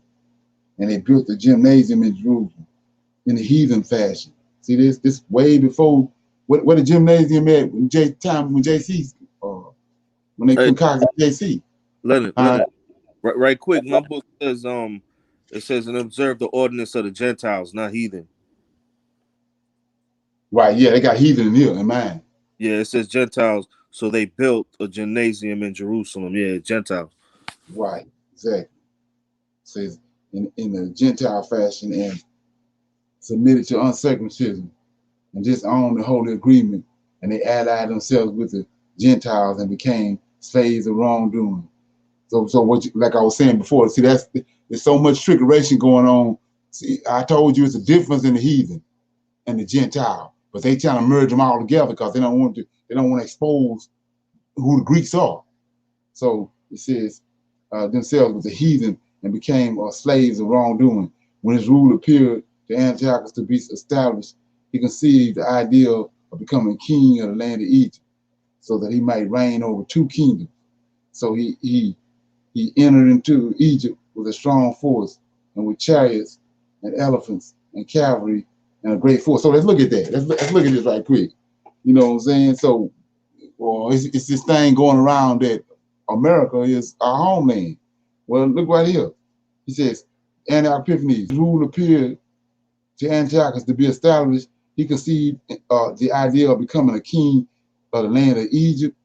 And they built the gymnasium in Jerusalem in the heathen fashion. See this way before what the gymnasium at when JC when they concocted JC. Leonard, right quick. My book says it says and observe the ordinance of the Gentiles, not heathen. Right, yeah, they got heathen in here in mind. Yeah, it says Gentiles, so they built a gymnasium in Jerusalem. Yeah, Gentiles. Right, exactly. It says in the Gentile fashion and submitted to uncircumcision and just owned the holy agreement, and they allied themselves with the Gentiles and became slaves of wrongdoing. So what like I was saying before, see there's so much trickeration going on. See, I told you it's a difference in the heathen and the Gentile. but they trying to merge them all together because they don't want to expose who the Greeks are. So it says themselves with the heathen and became slaves of wrongdoing. When his rule appeared to Antiochus to be established, he conceived the idea of becoming king of the land of Egypt, so that he might reign over 2 kingdoms. So he entered into Egypt with a strong force and with chariots and elephants and cavalry and a great force. So let's look at that. Let's look at this right quick. You know what I'm saying? So it's this thing going around that America is our homeland. Well, look right here. He says, Antiochus Epiphanes' rule appeared to Antiochus to be established. He conceived the idea of becoming a king of the land of Egypt,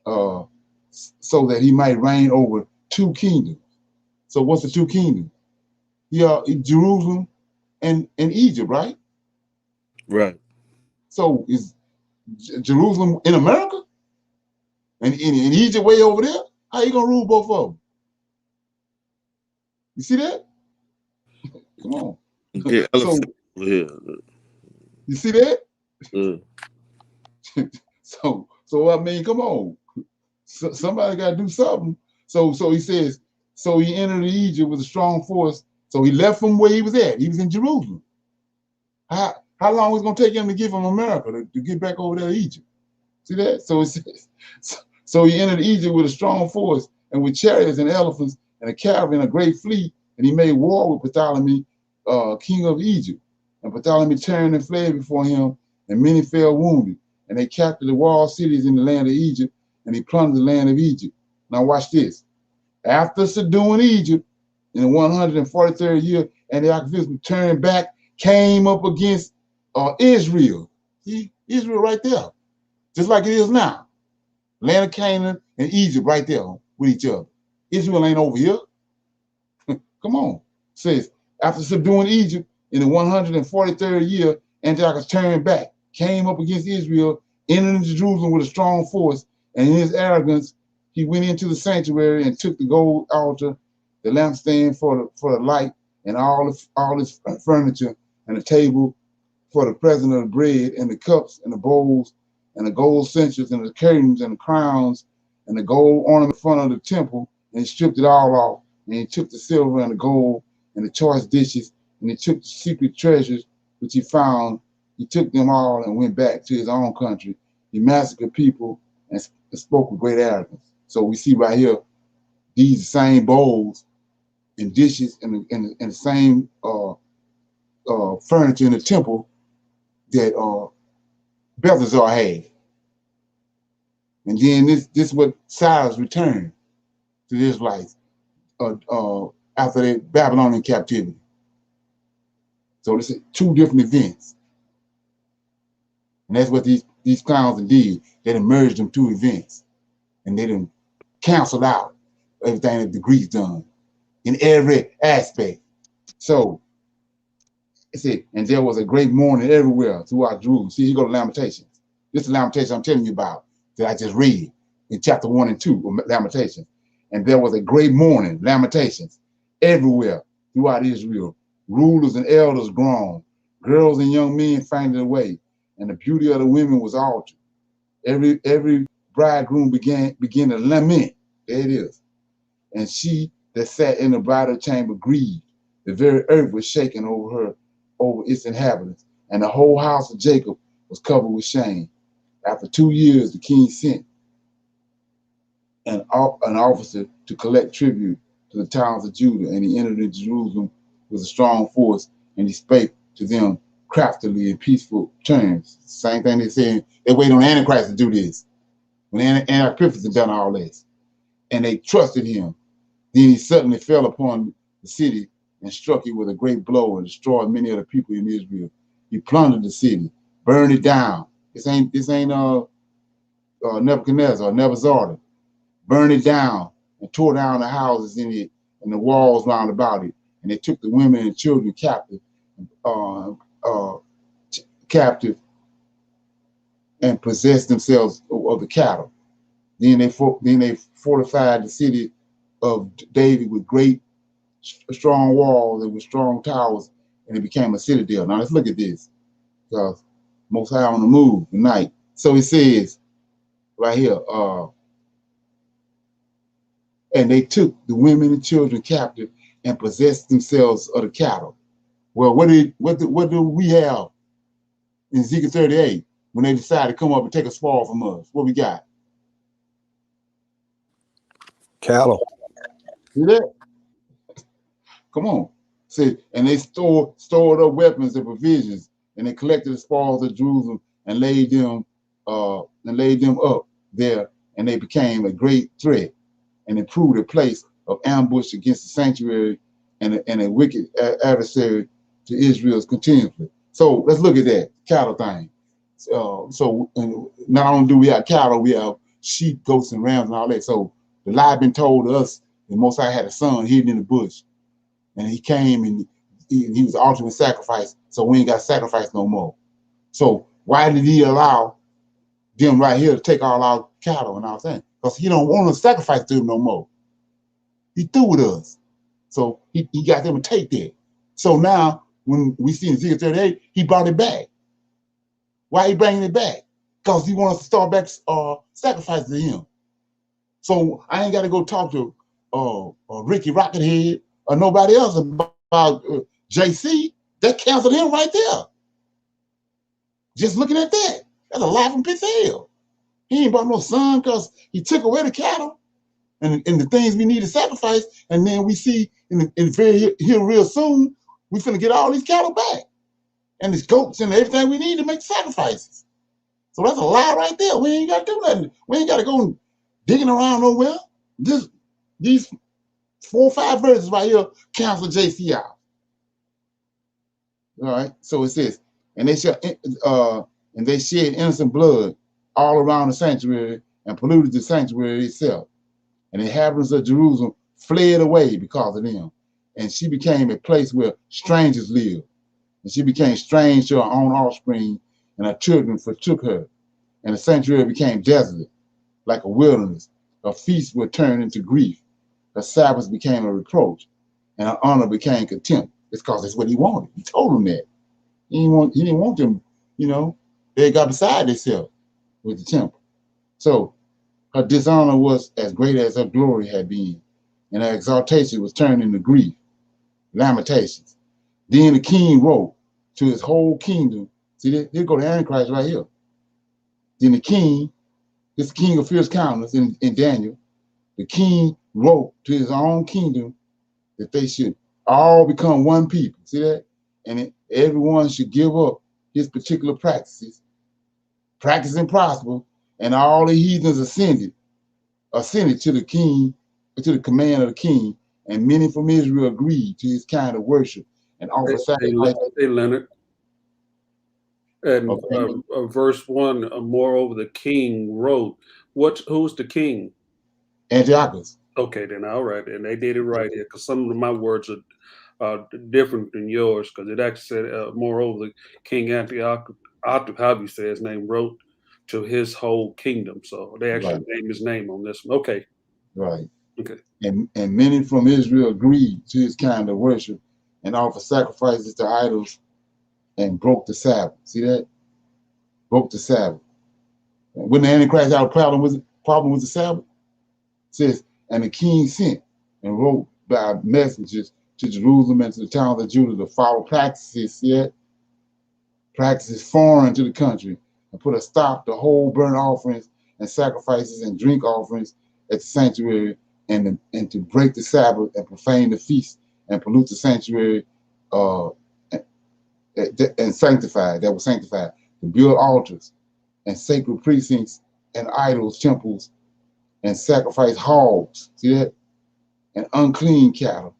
so that he might reign over 2 kingdoms. So what's the 2 kingdoms? Jerusalem and Egypt, right? Right. So is Jerusalem in America and in Egypt way over there? How you gonna rule both of them? You see that? Come on. Yeah, So yeah. you see that? Yeah. So I mean, come on. Somebody got to do something. So he says, so he entered Egypt with a strong force. So he left from where he was at. He was in Jerusalem. How long was it going to take him to get from America to get back over there to Egypt? See that? So it says, so he entered Egypt with a strong force and with chariots and elephants and a cavalry and a great fleet. And he made war with Ptolemy, king of Egypt. And Ptolemy turned and fled before him, and many fell wounded. And they captured the walled cities in the land of Egypt, and he plundered the land of Egypt. Now watch this. After subduing Egypt in the 143rd year, Antiochus turned back, came up against Israel. See, Israel right there, just like it is now. Land of Canaan and Egypt right there with each other. Israel ain't over here. Come on. It says, after subduing Egypt in the 143rd year, Antiochus turned back, came up against Israel, entered into Jerusalem with a strong force, and in his arrogance, he went into the sanctuary and took the gold altar, the lampstand for the light, and all his furniture, and the table for the present of the bread, and the cups and the bowls, and the gold censers, and the curtains, and the crowns, and the gold ornament in front of the temple, and he stripped it all off. And he took the silver and the gold and the choice dishes, and he took the secret treasures which he found. He took them all and went back to his own country. He massacred people and spoke with great arrogance. So we see right here, these same bowls and dishes and the same furniture in the temple that Belshazzar had. And then this what Cyrus returned to the Israelites after the Babylonian captivity. So this is 2 different events. And that's what these clowns did. They merged them 2 events. And they done canceled out everything that the Greeks done in every aspect. So it said, and there was a great mourning everywhere throughout Jerusalem. See, you go to Lamentations. This is the Lamentation I'm telling you about that I just read in chapter 1 and 2 of Lamentations. And there was a great mourning, Lamentations, everywhere throughout Israel. Rulers and elders groaned, girls and young men fainted away, and the beauty of the women was altered. Every bridegroom began to lament. There it is. And she that sat in the bridal chamber grieved. The very earth was shaken over its inhabitants, and the whole house of Jacob was covered with shame. After 2 years, the king sent an officer to collect tribute to the towns of Judah, and he entered into Jerusalem with a strong force, and he spake to them craftily in peaceful terms. Same thing they said. They wait on Antichrist to do this. When Antichrist had done all this, and they trusted him, then he suddenly fell upon the city and struck it with a great blow and destroyed many of the people in Israel. He plundered the city, burned it down. This ain't Nebuchadnezzar or Nebuzaradan. Burned it down and tore down the houses in it and the walls round about it. And they took the women and children captive and possessed themselves of the cattle. Then they fortified the city of David with great strong walls and with strong towers, and it became a citadel. Now let's look at this, because Most High on the move tonight. So it says right here, and they took the women and children captive and possessed themselves of the cattle. Well, what do we have in Ezekiel 38 when they decided to come up and take a spoil from us? What we got? Cattle. See that? Come on. See, and they stored up weapons and provisions, and they collected the spoils of Jerusalem and laid them up there, and they became a great threat and improved a place of ambush against the sanctuary and a wicked adversary to Israel's continually. So let's look at that cattle thing. So not only do we have cattle, we have sheep, goats, and rams and all that. So the lie been told to us that Most High had a son hidden in the bush, and he came and he was the ultimate sacrifice. So we ain't got sacrifice no more. So why did he allow them right here to take all our cattle and all that? Because he don't want to sacrifice to him no more. He through with us. So he got them to take that. So now when we see in Ezekiel 38, he brought it back. Why he bringing it back? Because he wants to start back sacrificing to him. So I ain't got to go talk to Ricky Rockethead or nobody else about JC. That canceled him right there. Just looking at that. That's a lie from pit hell. He ain't brought no son because he took away the cattle and the things we need to sacrifice. And then we see in here real soon, we finna get all these cattle back. And these goats and everything we need to make sacrifices. So that's a lie right there. We ain't got to do nothing. We ain't got to go digging around nowhere. These 4 or 5 verses right here cancel JC out. All right. So it says, and they shed innocent blood all around the sanctuary and polluted the sanctuary itself. And the inhabitants of Jerusalem fled away because of them. And she became a place where strangers lived. And she became strange to her own offspring, and her children forsook her. And the sanctuary became desolate, like a wilderness. Her feasts were turned into grief. Her Sabbaths became a reproach, and her honor became contempt. It's because that's what he wanted. He told them that. He didn't want them, they got beside themselves with the temple. So her dishonor was as great as her glory had been, and her exaltation was turned into grief. Lamentations. Then the king wrote to his whole kingdom. See, here go the Antichrist right here. Then the king, this king of fierce countenance in Daniel, the king wrote to his own kingdom that they should all become one people. See that? And everyone should give up his particular practices, practice and prosper, and all the heathens ascended to the king, to the command of the king, and many from Israel agreed to his kind of worship and offered sacrifice. Hey, Leonard. And Okay. verse 1, moreover, the king wrote. Who's the king? Antiochus. Okay, then all right, and they did it right here because some of my words are different than yours because it actually said, moreover, the king Antiochus, however you say his name, wrote to his whole kingdom. So they actually named his name on this one. Okay. Right. Okay. And many from Israel agreed to his kind of worship and offered sacrifices to idols and broke the Sabbath. See that? Broke the Sabbath. When the Antichrist had a problem with the Sabbath, it says, and the king sent and wrote by messengers to Jerusalem and to the towns of Judah to follow practices foreign to the country, and put a stop to whole burnt offerings and sacrifices and drink offerings at the sanctuary, and to break the Sabbath and profane the feast and pollute the sanctuary and sanctified, that was sanctified, to build altars and sacred precincts and idols, temples, and sacrifice hogs, see that? And unclean cattle,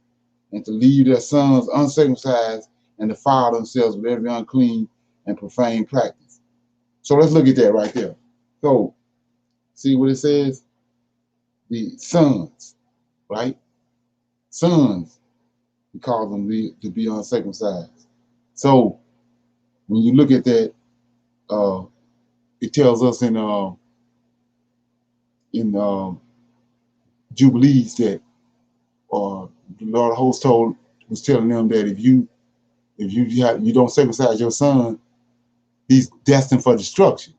and to leave their sons uncircumcised and defile themselves with every unclean and profane practice. So let's look at that right there. So, see what it says? The sons, right? Sons, he calls them to be uncircumcised. So, when you look at that, it tells us in Jubilees that the Lord of Hosts was telling them that if you don't circumcise your son, He's destined for destruction.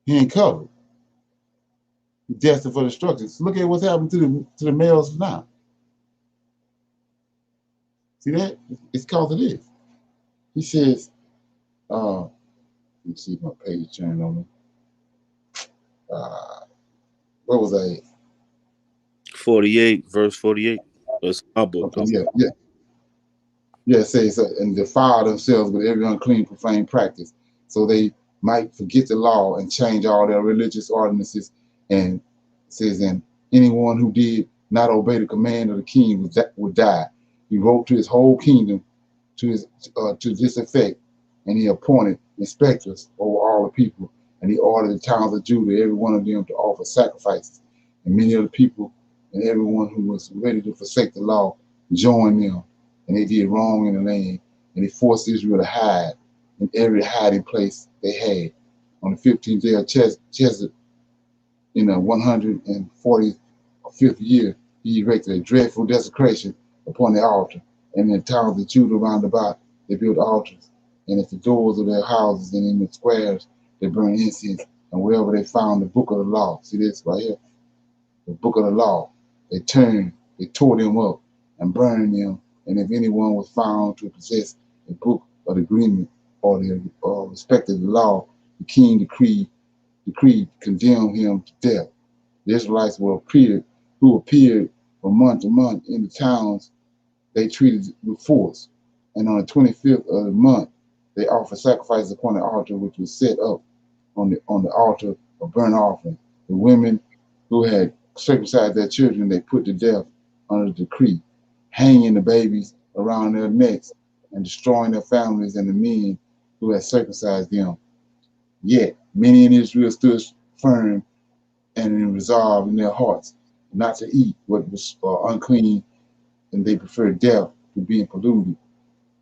He ain't covered. He's destined for destruction. So look at what's happening to the males now. See that? It's because of this. He says, let me see if my page turned on me. What was I? 48, verse 48. That's my book, Okay, though. yeah. It says, and defile themselves with every unclean, profane practice, so they might forget the law and change all their religious ordinances. And it says, and anyone who did not obey the command of the king would die. He wrote to his whole kingdom to this effect, and he appointed inspectors over all the people, and he ordered the towns of Judah, every one of them, to offer sacrifices. And many of the people and everyone who was ready to forsake the law joined them, and they did wrong in the land, and they forced Israel to hide in every hiding place they had. On the 15th day of Chesed, in the 145th year, he erected a dreadful desecration upon the altar. And in the towns of Judah round about, they built altars. And at the doors of their houses and in the squares, they burned incense. And wherever they found the book of the law, see this right here, the book of the law, they tore them up and burned them. And if anyone was found to possess a book of the agreement or the respected law, the king decreed condemn him to death. The Israelites who appeared from month to month in the towns they treated with force. And on the 25th of the month, they offered sacrifices upon the altar, which was set up on the altar of burnt offering. The women who had circumcised their children, they put to death under the decree, hanging the babies around their necks and destroying their families and the men who had circumcised them. Yet many in Israel stood firm and resolved in their hearts not to eat what was unclean, and they preferred death to being polluted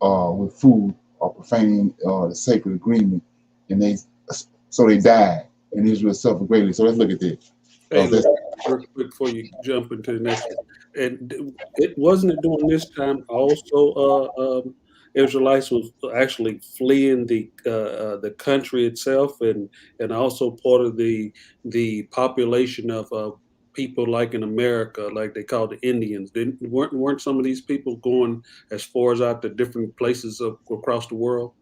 with food or profaning the sacred agreement. And so they died, and Israel suffered greatly. So let's look at this. Hey, look, real quick before you jump into the next one, and it wasn't during this time also Israelites was actually fleeing the country itself, and also part of the population of people like in America, like they call the Indians. Weren't some of these people going as far as out to different places across the world?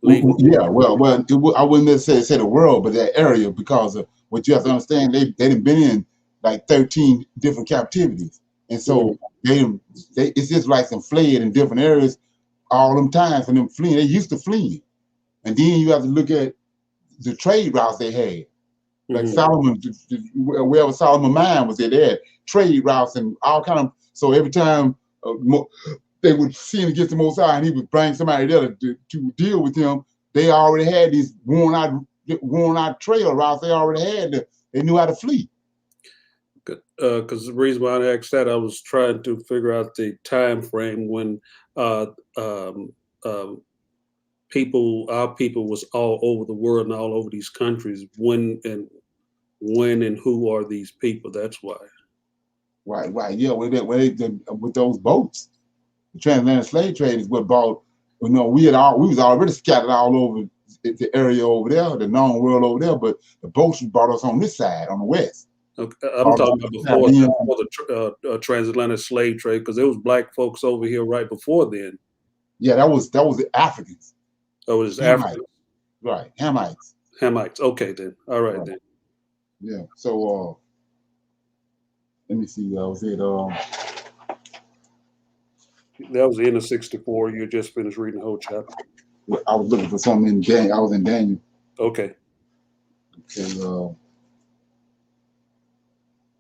Leaving? Yeah, I wouldn't necessarily say the world, but that area, because of what you have to understand, they've been in like 13 different captivities, and so it's just like some fled in different areas all them times. And them fleeing, they used to flee, and then you have to look at the trade routes they had. Like Solomon, wherever Solomon mine was, they had trade routes and all kind of. So every time they would sin against the Most High, and he would bring somebody there to deal with him, they already had these worn out trail routes. They already had. They knew how to flee. Because the reason why I asked that, I was trying to figure out the time frame when our people was all over the world and all over these countries. When and who are these people? That's why. Right. Yeah, with those boats, the transatlantic slave trade is what brought. We was already scattered all over the area over there, the known world over there, but the boats brought us on this side, on the west. Okay, I'm talking about before the transatlantic slave trade, because there was black folks over here right before then. Yeah, that was the Africans. Oh, it was Africans. Right, Hamites. Hamites. Okay, then. All right, then. Yeah. So let me see. I was at that was the end of 64. You just finished reading the whole chapter. I was looking for something in Daniel. I was in Daniel. Okay.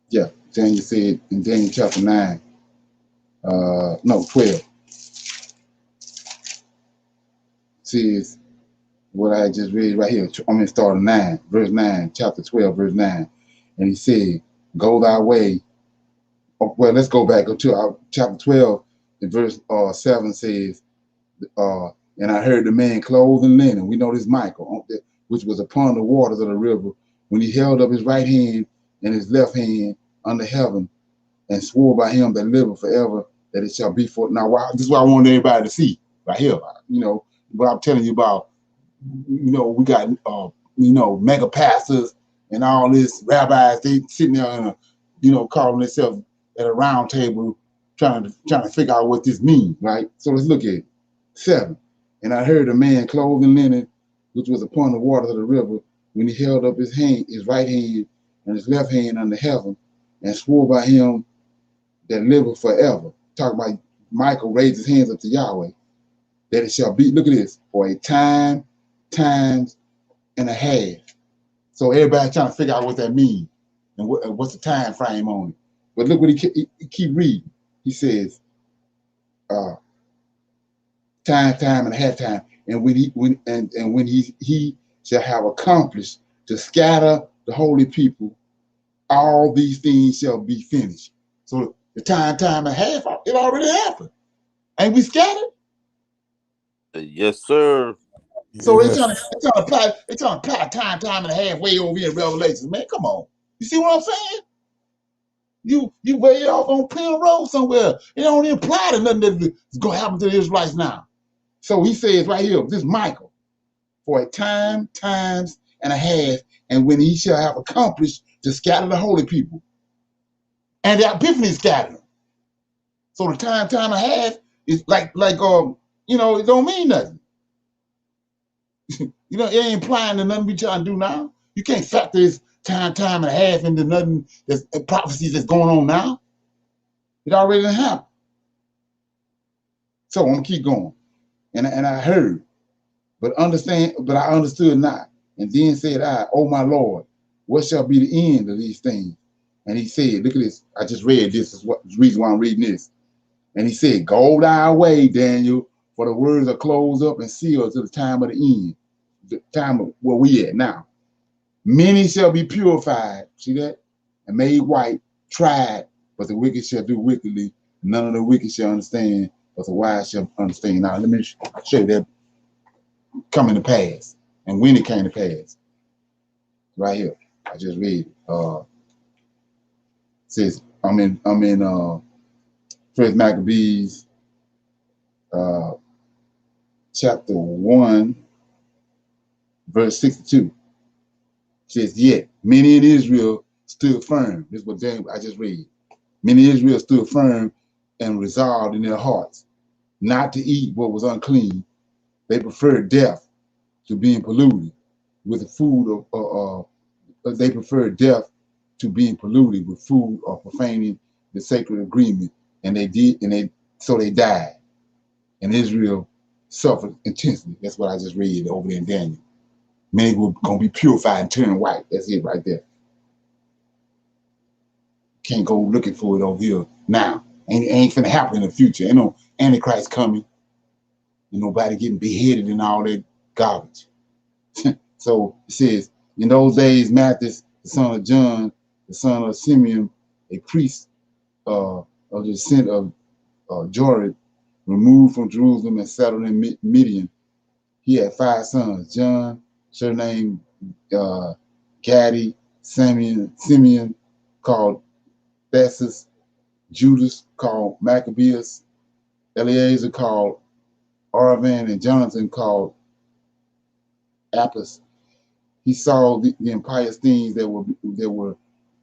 Yeah, Daniel said in Daniel chapter 9, 12, says what I just read right here. I'm going to start at 9, verse 9, chapter 12, verse 9. And he said, go thy way. Well, let's go back to chapter 12, and verse 7 says, and I heard the man clothed in linen. We know this Michael, which was upon the waters of the river, when he held up his right hand and his left hand under heaven, and swore by him that liveth forever, that it shall be for. Now, this is what I want everybody to see right here. what I'm telling you about. We got mega pastors and all this rabbis. They sitting there and calling themselves at a round table trying to figure out what this means, right? So let's look at it. 7. And I heard a man clothed in linen, which was upon the waters of the river, when he held up his right hand and his left hand under heaven, and swore by him that liveth forever. Talk about Michael raised his hands up to Yahweh, that it shall be, look at this, for a time, times, and a half. So everybody's trying to figure out what that means and what's the time frame on it. But look what he keep reading. He says, time, and a half time, and when he shall have accomplished to scatter the holy people, all these things shall be finished. So the time, and a half, it already happened. Ain't we scattered? Yes, sir. So Yes. they're trying to apply time and a half way over here in Revelations, man. Come on. You see what I'm saying? You way off on Penn Road somewhere. It don't even apply to nothing that's gonna happen to the Israelites now. So he says right here, this Michael, for a time, times, and a half, and when he shall have accomplished to scatter the holy people. And the epiphany scattered them. So the time and a half is like it don't mean nothing. It ain't implying to nothing we trying to do now. You can't factor this time and a half into nothing that's prophecies that's going on now. It already done happened. So I'm gonna keep going. And I heard, but I understood not. And then said I, oh my Lord, what shall be the end of these things? And he said, look at this. I just read this. Is what the reason why I'm reading this. And he said, go thy way, Daniel, for the words are closed up and sealed to the time of the end. The time of where we at now. Many shall be purified, see that? And made white, tried, but the wicked shall do wickedly. None of the wicked shall understand, but the wise shall understand. Now, let me show you that coming to pass and when it came to pass. Right here, I just read. It says I'm in First Maccabees, chapter 1, verse 62. It says, yet many in Israel stood firm. This is what I just read. Many in Israel stood firm and resolved in their hearts not to eat what was unclean. They preferred death to being polluted with the food they preferred death to being polluted with food or profaning the sacred agreement. And so they died. And Israel suffered intensely. That's what I just read over there in Daniel. Many were going to be purified and turn white. That's it right there. Can't go looking for it over here now. Ain't finna happen in the future. Ain't no Antichrist coming. Ain't nobody getting beheaded and all that garbage. So it says, in those days, Matthias, the son of John, the son of Simeon, a priest of the descent of Jorid, removed from Jerusalem and settled in Midian. He had 5 sons: John, surnamed Gadi, Simeon, called Thessus, Judas, called Maccabeus, Eleazar, called Arvan, and Jonathan, called Apis. He saw the impious things that were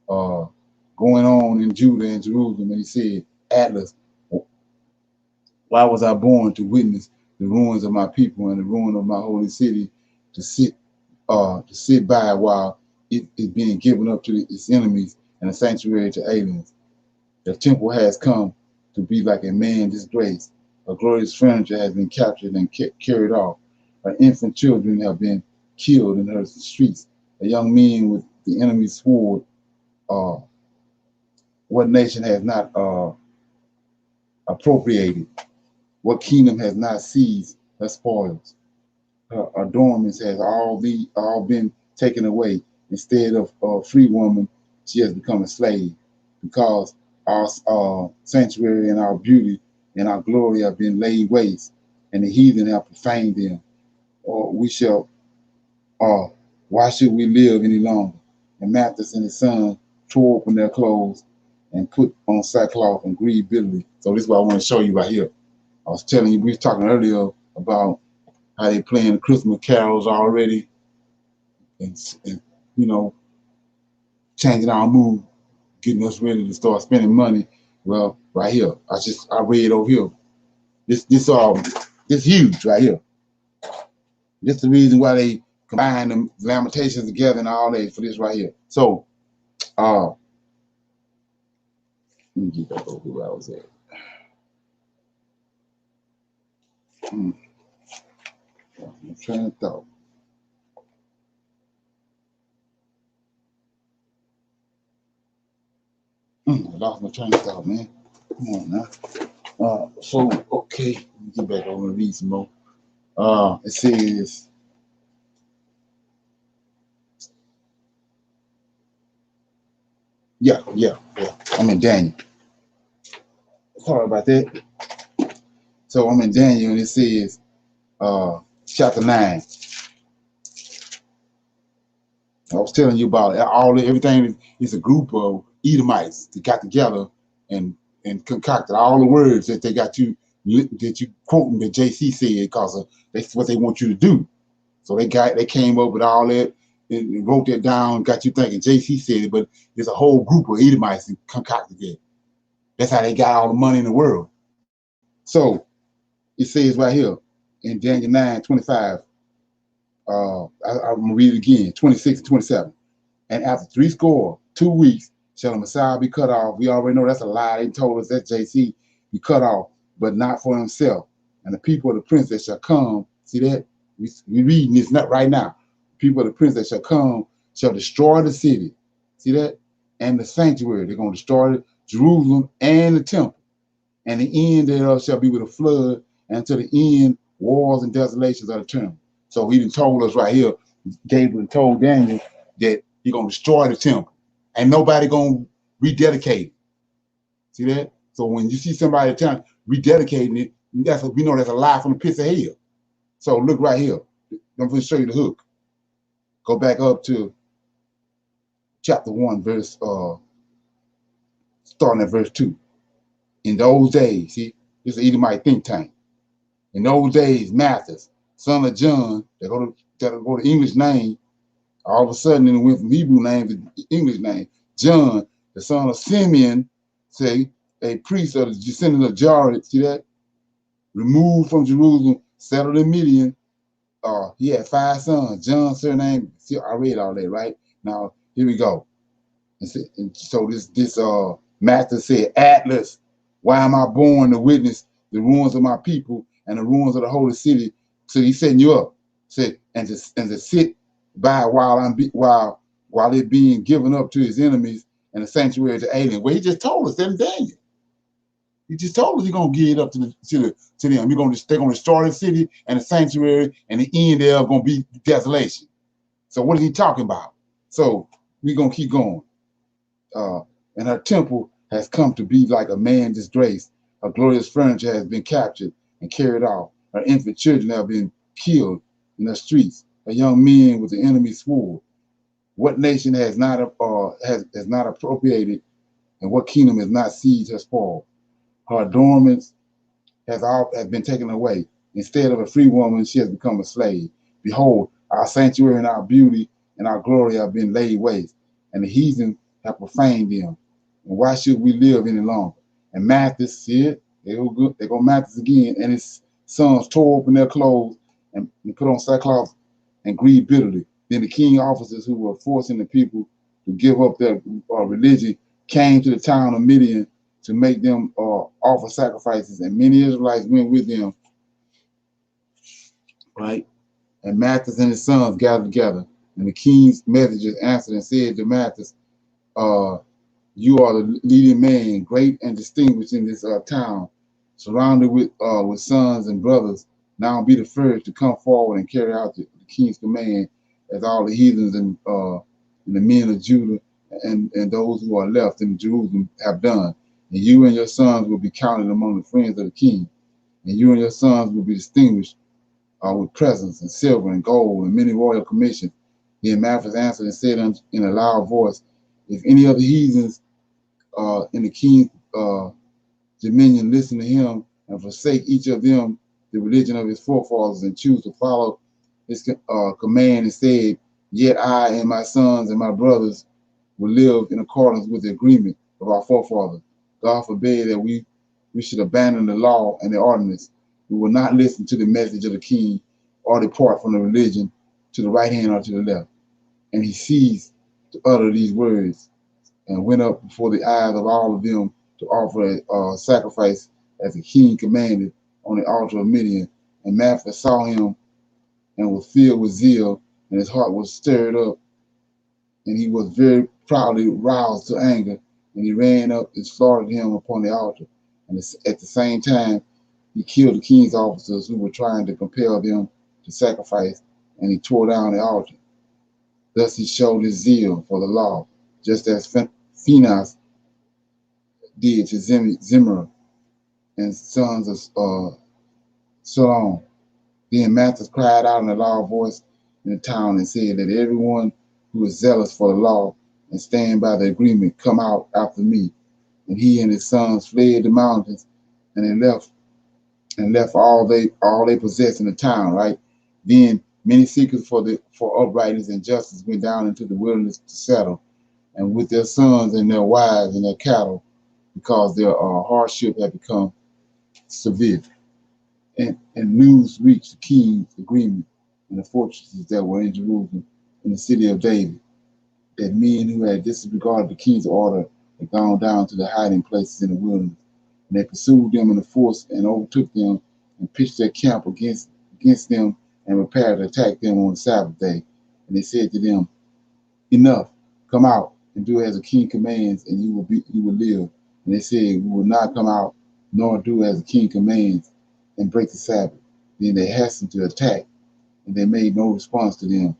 going on in Judah and Jerusalem, and he said, Atlas, why was I born to witness the ruins of my people and the ruin of my holy city, to sit by while it is being given up to its enemies and a sanctuary to aliens? The temple has come to be like a man disgraced. A glorious furniture has been captured and carried off. Her infant children have been killed in her streets. A young man with the enemy's sword. What nation has not appropriated? What kingdom has not seized her spoils? Her adornments has all been taken away. Instead of a free woman, she has become a slave, because our sanctuary and our beauty and our glory have been laid waste, and the heathen have profaned them. Or why should we live any longer? And Matthias and his son tore open their clothes and put on sackcloth and grieved bitterly. So this is what I want to show you right here. I was telling you, we were talking earlier about how they playing the Christmas carols already, and you know, changing our mood, getting us ready to start spending money. Well, right here, I read over here. This huge right here. This is the reason why they combine the Lamentations together and all that for this right here. So, let me get back over where I was at. I'm trying to thought. I lost my train of thought, man. Come on now. So okay, let me get back over and read some more. It says, yeah. I'm in Daniel. Sorry about that. So I'm in Daniel, and it says, chapter 9. I was telling you about everything is a group of Edomites that got together and concocted all the words that they got you quoting that JC said because that's what they want you to do. So they came up with all that and wrote that down, got you thinking JC said it, but there's a whole group of Edomites that concocted that. That's how they got all the money in the world. So it says right here in Daniel 9:25. I'm gonna read it again, 26 and 27. And after 2 weeks, shall the Messiah be cut off. We already know that's a lie. They told us that JC be cut off, but not for himself. And the people of the prince that shall come, see that? We reading this not right now. People of the prince that shall come shall destroy the city. See that? And the sanctuary. They're going to destroy Jerusalem and the temple. And the end thereof shall be with a flood, and until the end, wars and desolations are determined. So he done told us right here, Gabriel told Daniel that he's going to destroy the temple. And nobody going to rededicate it. See that? So when you see somebody rededicating it, we know that's a lie from the pits of hell. So look right here. I'm going to show you the hook. Go back up to chapter 1, starting at verse 2. In those days, see, this is an Edomite think tank. In those days, Matthias, son of John, that go to English name, all of a sudden it went from Hebrew name to English name. John, the son of Simeon, say, a priest of the descendant of Jared, see that? Removed from Jerusalem, settled in Midian. He had 5 sons. John's surname, see, I read all that, right? Now, here we go. And so this master said, Atlas, why am I born to witness the ruins of my people and the ruins of the holy city? So he's setting you up, said, and to sit by while it being given up to his enemies and the sanctuary to aliens. Well, he just told us that in Daniel. He just told us he's gonna give it up to them. They're gonna destroy the city and the sanctuary, and the end thereof gonna be desolation. So what is he talking about? So we're gonna keep going. And her temple has come to be like a man disgraced. Her glorious furniture has been captured and carried off. Her infant children have been killed in the streets. Her young men with the enemy's sword. What nation has not appropriated, and what kingdom has not seized her spoil? Her adornments have been taken away. Instead of a free woman, she has become a slave. Behold, our sanctuary and our beauty and our glory have been laid waste, and the heathen have profaned them. And why should we live any longer? And Matthias, see it? They go Matthias again, and his sons tore open their clothes and put on sackcloth and grieved bitterly. Then the king officers who were forcing the people to give up their religion came to the town of Midian to make them offer sacrifices, and many Israelites went with them, right? And Matthias and his sons gathered together, and the king's messengers answered and said to Matthias, you are the leading man, great and distinguished in this town, surrounded with sons and brothers. Now be the first to come forward and carry out the king's command, as all the heathens and the men of Judah and those who are left in Jerusalem have done. And you and your sons will be counted among the friends of the king. And you and your sons will be distinguished with presents and silver and gold and many royal commissions. Then Matthias answered and said in a loud voice, if any of the heathens in the king's dominion listen to him and forsake each of them the religion of his forefathers and choose to follow his command, and said, yet I and my sons and my brothers will live in accordance with the agreement of our forefathers. God forbid that we should abandon the law and the ordinance. We will not listen to the message of the king or depart from the religion to the right hand or to the left. And he ceased to utter these words and went up before the eyes of all of them to offer a sacrifice as the king commanded on the altar of Midian. And Matthew saw him and was filled with zeal, and his heart was stirred up, and he was very proudly roused to anger, and he ran up and slaughtered him upon the altar. And at the same time, he killed the king's officers who were trying to compel them to sacrifice, and he tore down the altar. Thus he showed his zeal for the law, just as Phinehas did to Zimri and sons of Salom. Then Matthew cried out in a loud voice in the town and said, that everyone who is zealous for the law and stand by the agreement come out after me. And he and his sons fled the mountains, and they left all they possessed in the town. Right then, many seekers for uprightness and justice went down into the wilderness to settle, and with their sons and their wives and their cattle, because their hardship had become severe. And news reached the king's agreement in the fortresses that were in Jerusalem, in the city of David, that men who had disregarded the king's order had gone down to the hiding places in the wilderness. And they pursued them in the force and overtook them and pitched their camp against them and prepared to attack them on the Sabbath day. And they said to them, enough, come out and do as the king commands, and you will live. And they said, we will not come out nor do as the king commands and break the Sabbath. Then they hastened to attack, and they made no response to them.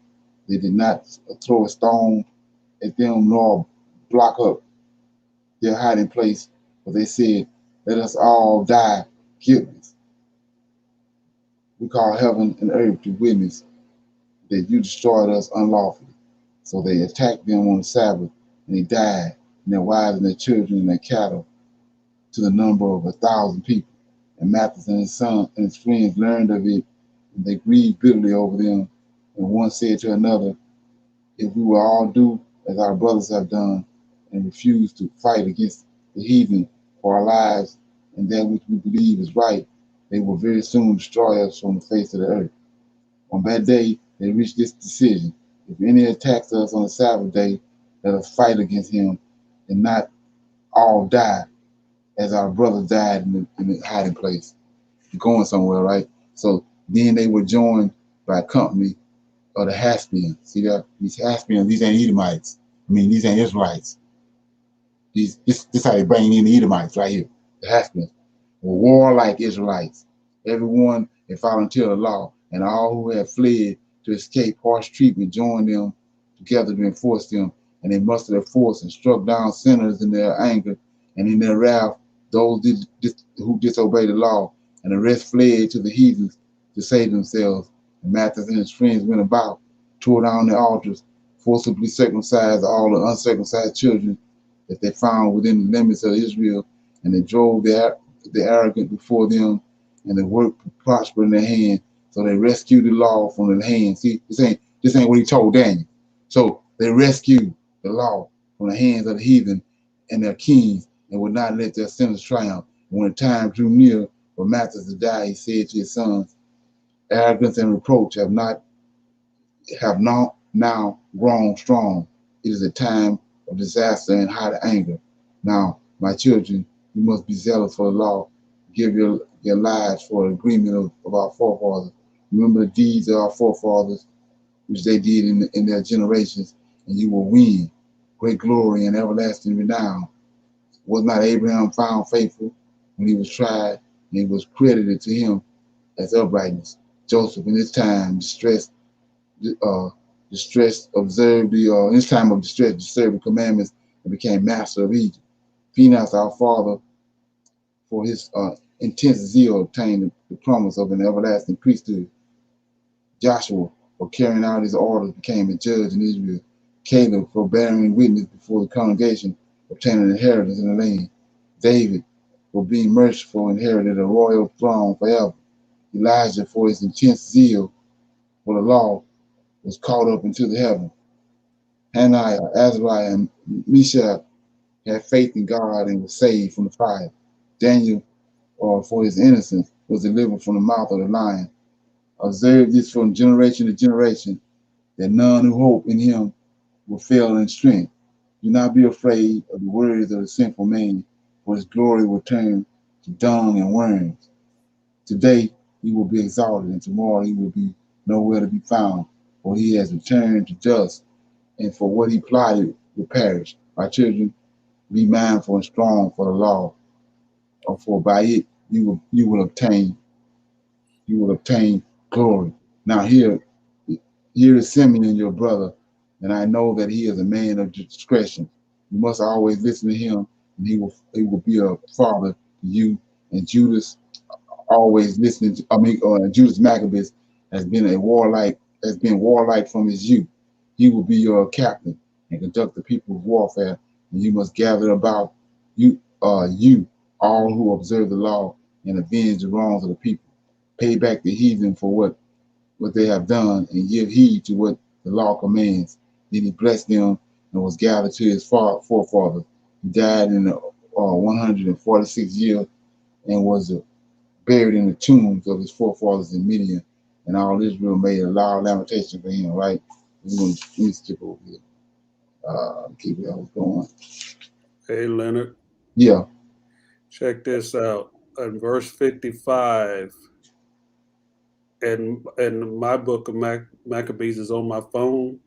They did not throw a stone at them nor block up their hiding place, but they said, let us all die guiltless. We call heaven and earth to witness that you destroyed us unlawfully. So they attacked them on the Sabbath, and they died, and their wives and their children and their cattle, to the number of 1,000 people. And Matthew and his son and his friends learned of it, and they grieved bitterly over them. And one said to another, if we will all do as our brothers have done, and refuse to fight against the heathen for our lives and that which we believe is right, they will very soon destroy us from the face of the earth. On that day, they reached this decision. If any attacks us on the Sabbath day, let us fight against him and not all die as our brothers died in the hiding place. Going somewhere, right? So then they were joined by a company of the Haspians. See that? These Haspians, these ain't Edomites. I mean, these ain't Israelites. This how they bring in the Edomites right here. The Haspians were warlike Israelites. Everyone had volunteered the law, and all who had fled to escape harsh treatment joined them together to enforce them. And they mustered their force and struck down sinners in their anger, and in their wrath those who disobeyed the law. And the rest fled to the heathens to save themselves. And Matthew and his friends went about, tore down the altars, forcibly circumcised all the uncircumcised children that they found within the limits of Israel, and they drove the arrogant before them, and the work prospered in their hand. So they rescued the law from their hand. See, this ain't what he told Daniel. So they rescued the law from the hands of the heathen and their kings, and would not let their sinners triumph. And when the time drew near for Matthew to die, he said to his sons, arrogance and reproach have not now grown strong. It is a time of disaster and hot anger. Now, my children, you must be zealous for the law. Give your lives for the agreement of our forefathers. Remember the deeds of our forefathers, which they did in their generations, and you will win great glory and everlasting renown. Was not Abraham found faithful when he was tried, and it was credited to him as uprightness? Joseph, in his time, observed in his time of distress, disturbed the commandments and became master of Egypt. Phinehas, our father, for his intense zeal, obtained the promise of an everlasting priesthood. Joshua, for carrying out his orders, became a judge in Israel. Caleb, for bearing witness before the congregation, obtained an inheritance in the land. David, for being merciful, inherited a royal throne forever. Elijah, for his intense zeal for the law, was caught up into the heaven. Hananiah, Azariah, and Mishael had faith in God and was saved from the fire. Daniel, for his innocence, was delivered from the mouth of the lion. Observe this from generation to generation, that none who hope in him will fail in strength. Do not be afraid of the words of the sinful man, for his glory will turn to dung and worms. Today he will be exalted, and tomorrow he will be nowhere to be found, for he has returned to dust, and for what he plotted will perish. My children, be mindful and strong for the law, for by it you will obtain glory. Now here is Simeon, your brother, and I know that he is a man of discretion. You must always listen to him, and he will be a father to you. And Judas always listening to, Judas Maccabeus has been warlike from his youth. He will be your captain and conduct the people's warfare, and you must gather about you all who observe the law and avenge the wrongs of the people. Pay back the heathen for what they have done, and give heed to what the law commands. Then he blessed them and was gathered to his forefathers. He died in the 146th year and was buried in the tombs of his forefathers in Midian. And all Israel made a loud lamentation for him, right? Let me skip over here. Keep it going. Hey, Leonard. Yeah. Check this out. In verse 55, and my book of Maccabees is on my phone.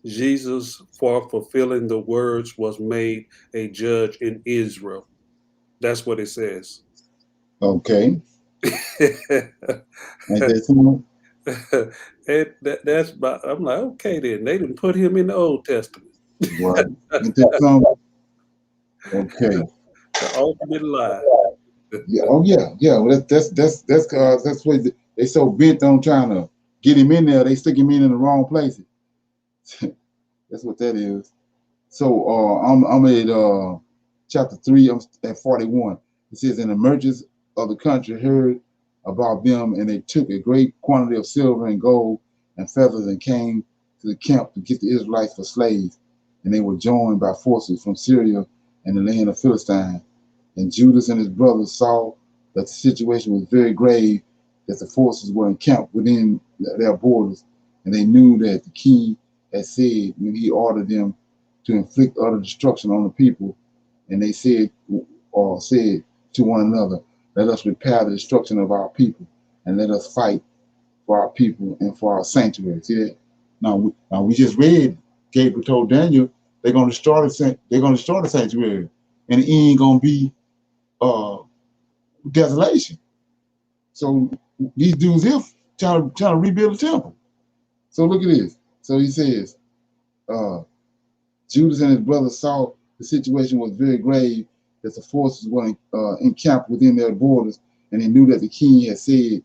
Jesus, for fulfilling the words, was made a judge in Israel. That's what it says. Okay. That's about, I'm like, okay, then they didn't put him in the Old Testament. Right. Okay. The ultimate lie. Yeah. Oh yeah. Yeah. Well, that's what they so bent on trying to get him in there. They stick him in the wrong places. That's what that is. So I'm at chapter 3. I'm at 41. It says, "And the merchants of the country heard about them, and they took a great quantity of silver and gold and feathers, and came to the camp to get the Israelites for slaves. And they were joined by forces from Syria and the land of Philistine. And Judas and his brothers saw that the situation was very grave, that the forces were encamped within their borders, and they knew that the king had said when he ordered them to inflict utter destruction on the people. And they said to one another, let us repair the destruction of our people, and let us fight for our people and for our sanctuary." See that? Now we just read Gabriel told Daniel they're going to destroy the sanctuary, and it ain't going to be desolation. So these dudes here trying to rebuild the temple. So look at this. So he says, Judas and his brothers saw the situation was very grave, that the forces were encamped within their borders, and they knew that the king had said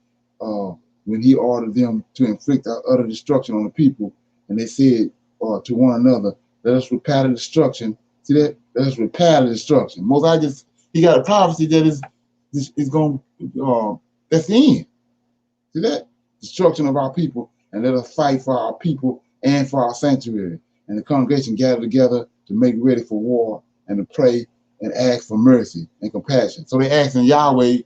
when he ordered them to inflict utter destruction on the people, and they said to one another, let us repair the destruction. See that? Let us repair the destruction. He got a prophecy that is going that's the end. See that? Destruction of our people, and let us fight for our people and for our sanctuary. And the congregation gathered together to make ready for war and to pray and ask for mercy and compassion. So they asking Yahweh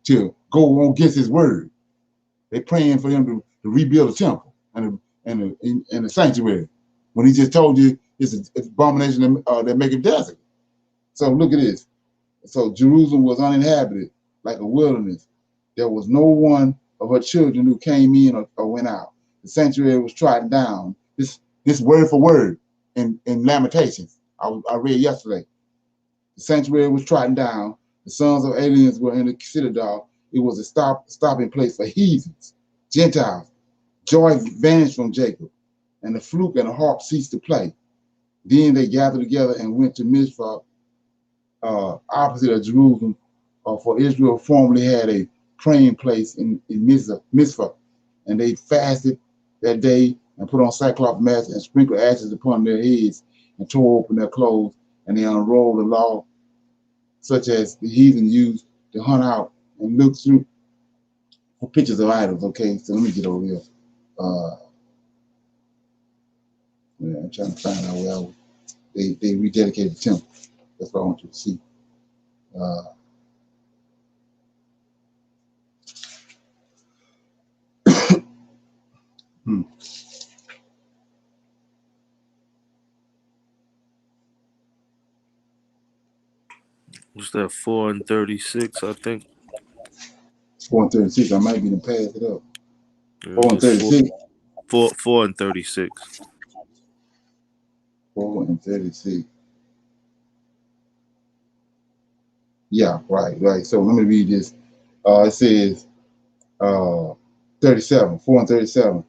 to go against his word. They praying for him to rebuild the temple and the sanctuary, when he just told you it's an abomination that make it desolate. So look at this. So Jerusalem was uninhabited like a wilderness. There was no one of her children who came in or went out. The sanctuary was trodden down. This word for word in Lamentations, I read yesterday. The sanctuary was trodden down. The sons of aliens were in the citadel. It was a stopping place for heathens, Gentiles. Joy vanished from Jacob, and the flute and the harp ceased to play. Then they gathered together and went to Mizpah, opposite of Jerusalem, for Israel formerly had a praying place in Mizpah, and they fasted that day and put on sackcloth masks and sprinkled ashes upon their heads and tore open their clothes, and they unrolled the law such as the heathen used to hunt out and look through for pictures of idols. Okay, so let me get over here. Yeah, I'm trying to find out where they rededicated the temple. That's what I want you to see. What's that? 4 and 36, I think. 4 and 36. I might be to pass it up. Yeah, 4 and 36. 4 and 36. 4 and 36. Yeah, right. So let me read this. It says 37, 4 and 37.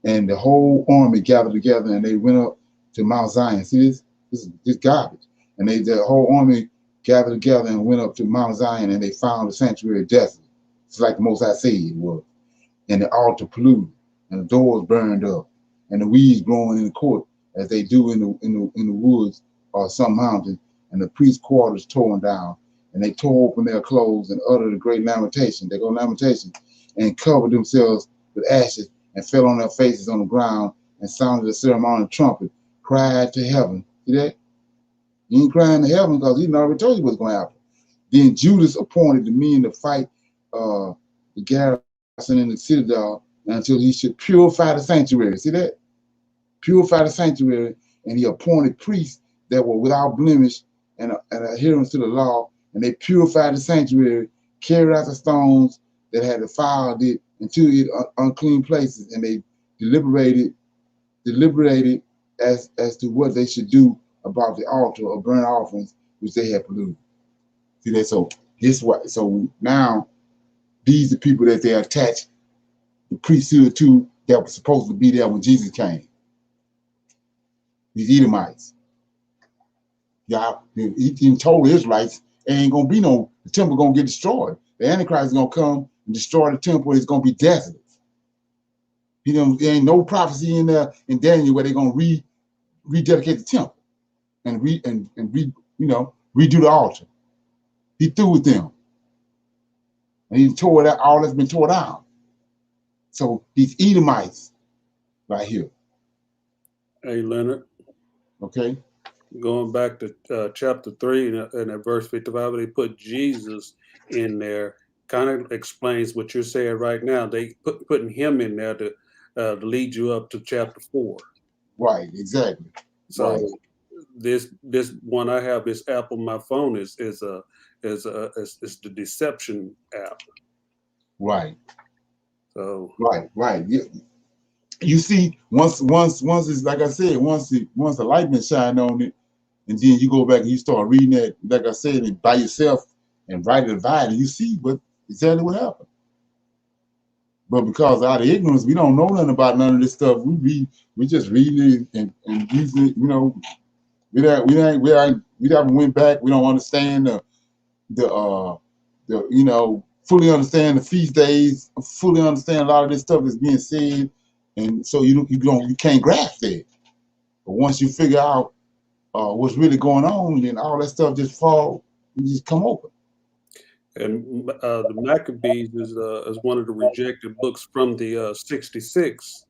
And the whole army gathered together and they went up to Mount Zion. See this? This is garbage. And the whole army gathered together and went up to Mount Zion and they found the sanctuary desolate. It's like the Most High said it was. And the altar polluted, and the doors burned up, and the weeds growing in the court as they do in the woods or some mountain, and the priest's quarters torn down, and they tore open their clothes and uttered a great lamentation. They go lamentation, and covered themselves with ashes and fell on their faces on the ground and sounded a ceremonial trumpet, cried to heaven. See that? He ain't crying to heaven because he already told you what's going to happen. Then Judas appointed the men to fight the garrison in the citadel until he should purify the sanctuary. See that? Purify the sanctuary, and he appointed priests that were without blemish and adherence to the law, and they purified the sanctuary, carried out the stones that had defiled it into it unclean places, and they deliberated as to what they should do about the altar of burnt offerings which they had polluted. See that? So this what? So now these are people that they attach the priesthood to that was supposed to be there when Jesus came. These Edomites. Yeah, he even told the Israelites ain't gonna be the temple gonna get destroyed. The Antichrist is gonna come and destroy the temple. It's gonna be desolate. There ain't no prophecy in there in Daniel where they're gonna rededicate the temple and redo the altar. He threw with them, and he tore that all that's been torn down. So these Edomites right here. Hey, Leonard. Okay. Going back to chapter 3 and at verse 55, they put Jesus in there. Kind of explains what you're saying right now. They putting him in there to lead you up to chapter 4. Right. Exactly. So right. this one I have, this app on my phone is the deception app. Right. So right. You see, once it's like I said, once the light been shined on it, and then you go back and you start reading that, like I said, by yourself and write it divide, and you see exactly what happened. But because out of ignorance, we don't know nothing about none of this stuff. We just reading it and using it. We haven't went back. We don't understand the fully understand the feast days, fully understand a lot of this stuff that's being said, and so you can't grasp that. But once you figure out what's really going on, then all that stuff just come open. And the Maccabees is one of the rejected books from the 66.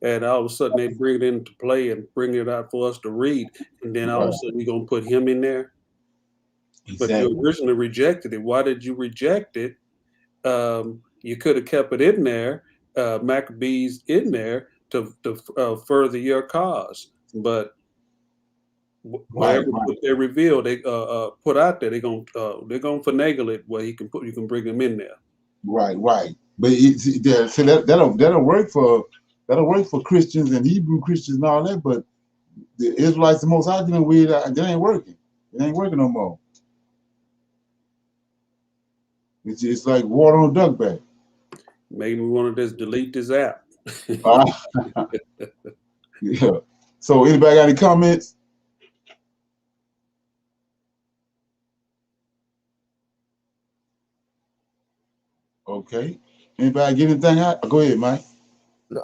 And all of a sudden they bring it into play and bring it out for us to read. And then all of a sudden you're going to put him in there. Exactly. But you originally rejected it. Why did you reject it? You could have kept it in there, Maccabees in there to further your cause. But whatever book they reveal, they put out there, they're gonna finagle it where you can bring them in there. Right. But so that'll work for Christians and Hebrew Christians and all that. But the Israelites, the most I dealing with, that ain't working. It ain't working no more. It's like water on a duck back. Maybe we want to just delete this app. Yeah. So anybody got any comments? Okay. Anybody get anything out? Go ahead, Mike.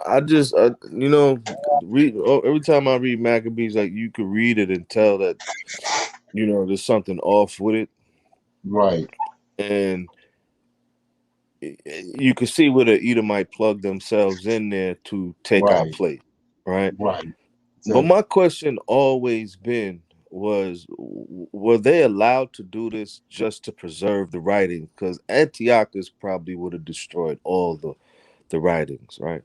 I just, read every time I read Maccabees, like you could read it and tell that, there's something off with it. Right. And you can see where the Edomite plug themselves in there to take our Right. place, right? Right. But So, my question always been was, were they allowed to do this just to preserve the writings? Because Antiochus probably would have destroyed all the writings, right?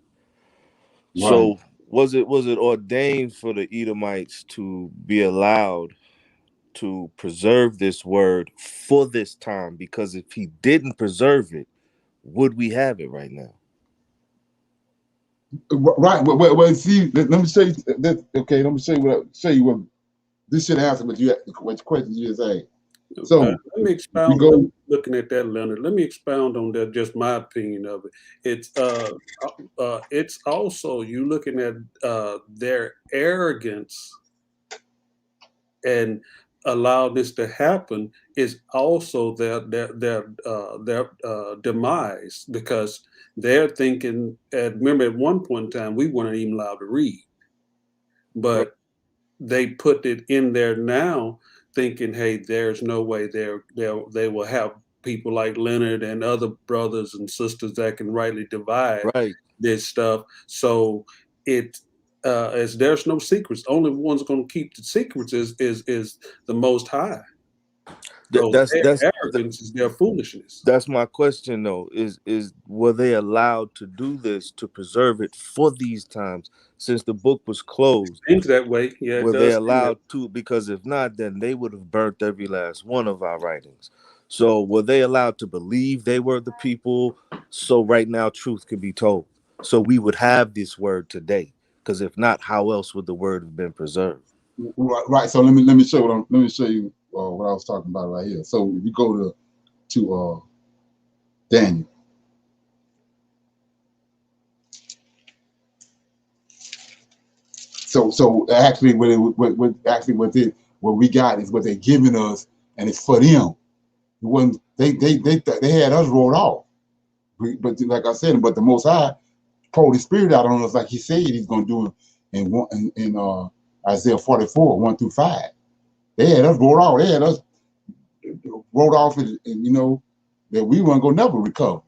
right. So was it ordained for the Edomites to be allowed to preserve this word for this time? Because if he didn't preserve it, would we have it right now? Right. Well, see, let me show you that. Okay, let me show you what this should answer what question you just asked. So Let me we expound. go. Looking at that, Leonard. Let me expound on that. Just my opinion of it. It's also you looking at their arrogance and allow this to happen is also their demise, because they're thinking. Remember, at one point in time, we weren't even allowed to read, Right. but they put it in there now, thinking, hey, there's no way they will have people like Leonard and other brothers and sisters that can rightly divide Right. this stuff. So it as there's no secrets. Only one's going to keep the secrets is the Most High. So their arrogance is their foolishness. That's my question though. Is were they allowed to do this to preserve it for these times? Since the book was closed, Seems that way. Yeah, it were they does seem that. allowed to? Because if not, then they would have burnt every last one of our writings. So were they allowed to believe they were the people? So right now, truth can be told. So we would have this word today. Because if not, how else would the word have been preserved? Right. So let me show you what I was talking about right here. So we go to Daniel. So actually, what we got is what they're giving us, and it's for them. When they had us rolled off, but like I said, but the Most High poured His Spirit out on us, like He said He's going to do in Isaiah 44 1-5. They had us rolled off. They had us rolled off, and you know that we weren't gonna never recover.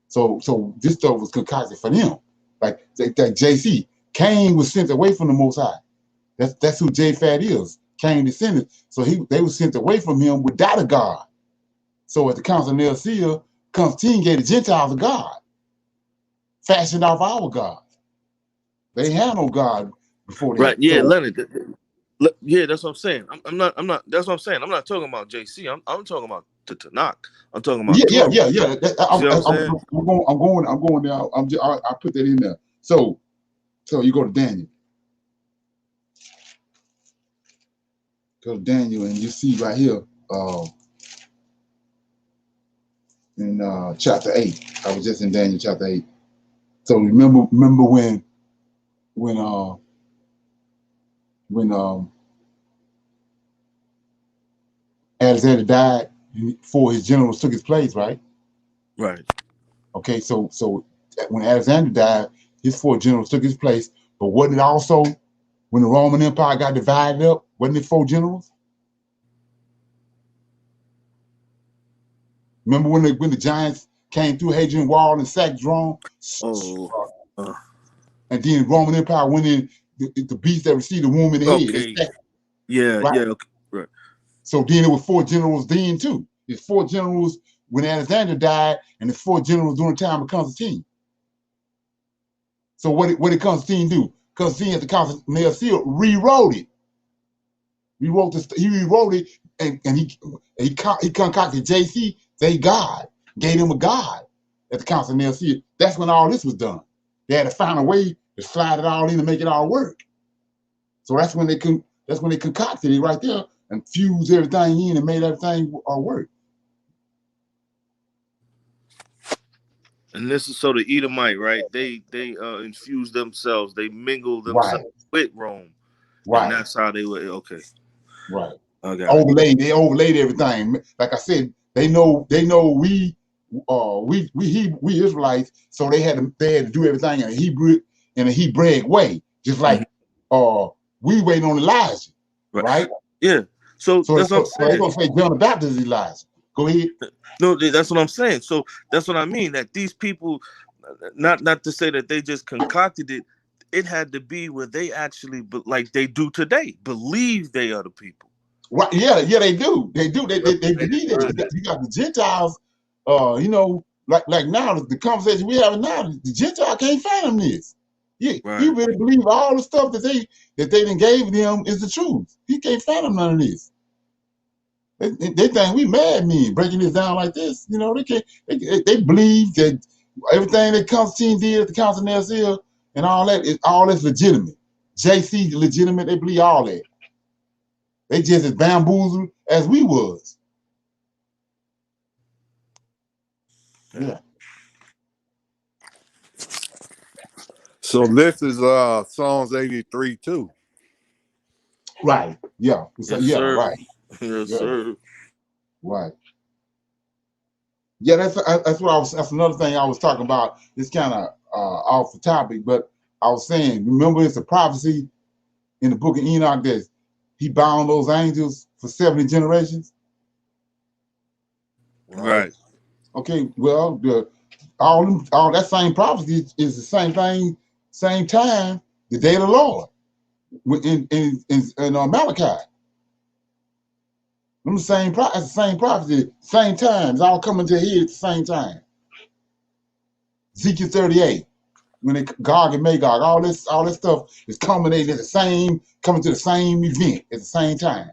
So this stuff was concocted for them. Like that JC Cain was sent away from the Most High. That's who Japhet is. Cain descended. So they were sent away from him without a God. So at the Council of Nicaea, Constantine gave the Gentiles a God, fashioned off our God. They had no God before that. Right? Yeah, So, Leonard. Yeah, that's what I'm saying. I'm not. That's what I'm saying. I'm not talking about JC. I'm talking about the Tanakh. I'm talking about yeah. Torah. I'm See what I'm saying? going there. I put that in there. So you go to Daniel. Go to Daniel, and you see right here in chapter 8. I was just in Daniel chapter 8. So remember when Alexander died, 4 his generals took his place, right? Right. Okay, so when Alexander died, his 4 generals took his place. But wasn't it also when the Roman Empire got divided up? Wasn't it 4 generals? Remember when the giants came through Hadrian Wall and sacked Rome? Oh. And then Roman Empire went in, the beast that received the womb in the head. Okay. They sacked, Yeah. right? Yeah. Okay. Right. So then it was 4 generals then too. There's 4 generals when Alexander died, and there's 4 generals during the time of Constantine. So what did Constantine do? Constantine at the Council of Nicaea rewrote it. He rewrote it, and he concocted JC, they God, gave them a God at the Council of Nicaea. That's when all this was done. They had to find a way to slide it all in and make it all work. So that's when they concocted it right there and fused everything in and made everything work. And this is so the Edomite, right? They infuse themselves. They mingle themselves Right. with Rome, Right. and that's how they were. Okay. Right. I got overlaid. They overlaid everything. Like I said, they know we Israelites, so they had to do everything in a Hebraic way, just like we waiting on Elijah, right? Yeah. So that's what I'm they're saying. gonna say John the Baptist is Elijah, Go ahead. No, that's what I'm saying. So that's what I mean. That these people, not to say that they just concocted it. It had to be where they actually, like they do today, believe they are the people. Right? Yeah, they do. They do. They believe that. You got the Gentiles. You know, like now the conversation we having now, the Gentile can't fathom this. He really believe all the stuff that they done gave them is the truth. He can't fathom none of this. They think we madmen breaking this down like this. You know, they can't. They believe that everything that Constantine did at the Council of Nicaea and all that's legitimate. JC legitimate. They believe all that. They just as bamboozled as we was. Yeah. So this is Psalms 83 too. Right. Yeah. Yes, yeah. sir. Right. Yes, yeah. sir. Right. Yeah. That's what I was. That's another thing I was talking about. It's kind of off the topic, but I was saying, remember, it's a prophecy in the book of Enoch that he bound those angels for 70 generations. Right. Okay. Well, all that same prophecy is the same thing, same time, the day of the Lord in Malachi. Them it's the same prophecy, same time. It's all coming to a head at the same time. Ezekiel 38, when Gog and Magog, all this stuff is culminating at coming to the same event at the same time.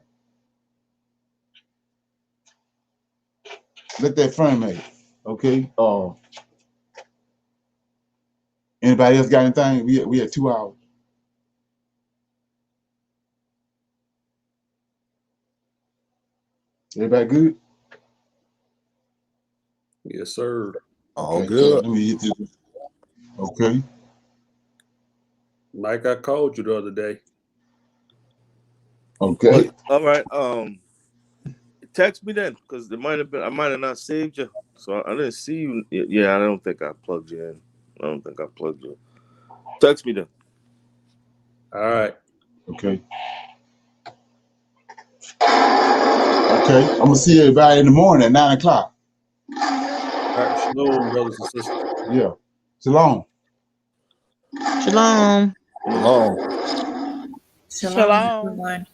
Let that frame it. Okay. Anybody else got anything? We had 2 hours. Everybody good? Yes, sir. All Okay, good. let me hit this. Okay. Like I called you the other day. Okay. All right. Text me then, because I might have not saved you, so I didn't see you. Yeah, I don't think I plugged you in. I don't think I plugged you in. Text me then. All right. Okay. Okay. I'm gonna see everybody in the morning at 9 o'clock. All right. Shalom, brothers and sisters. Yeah. Shalom. Shalom. Long. Shalom, everyone.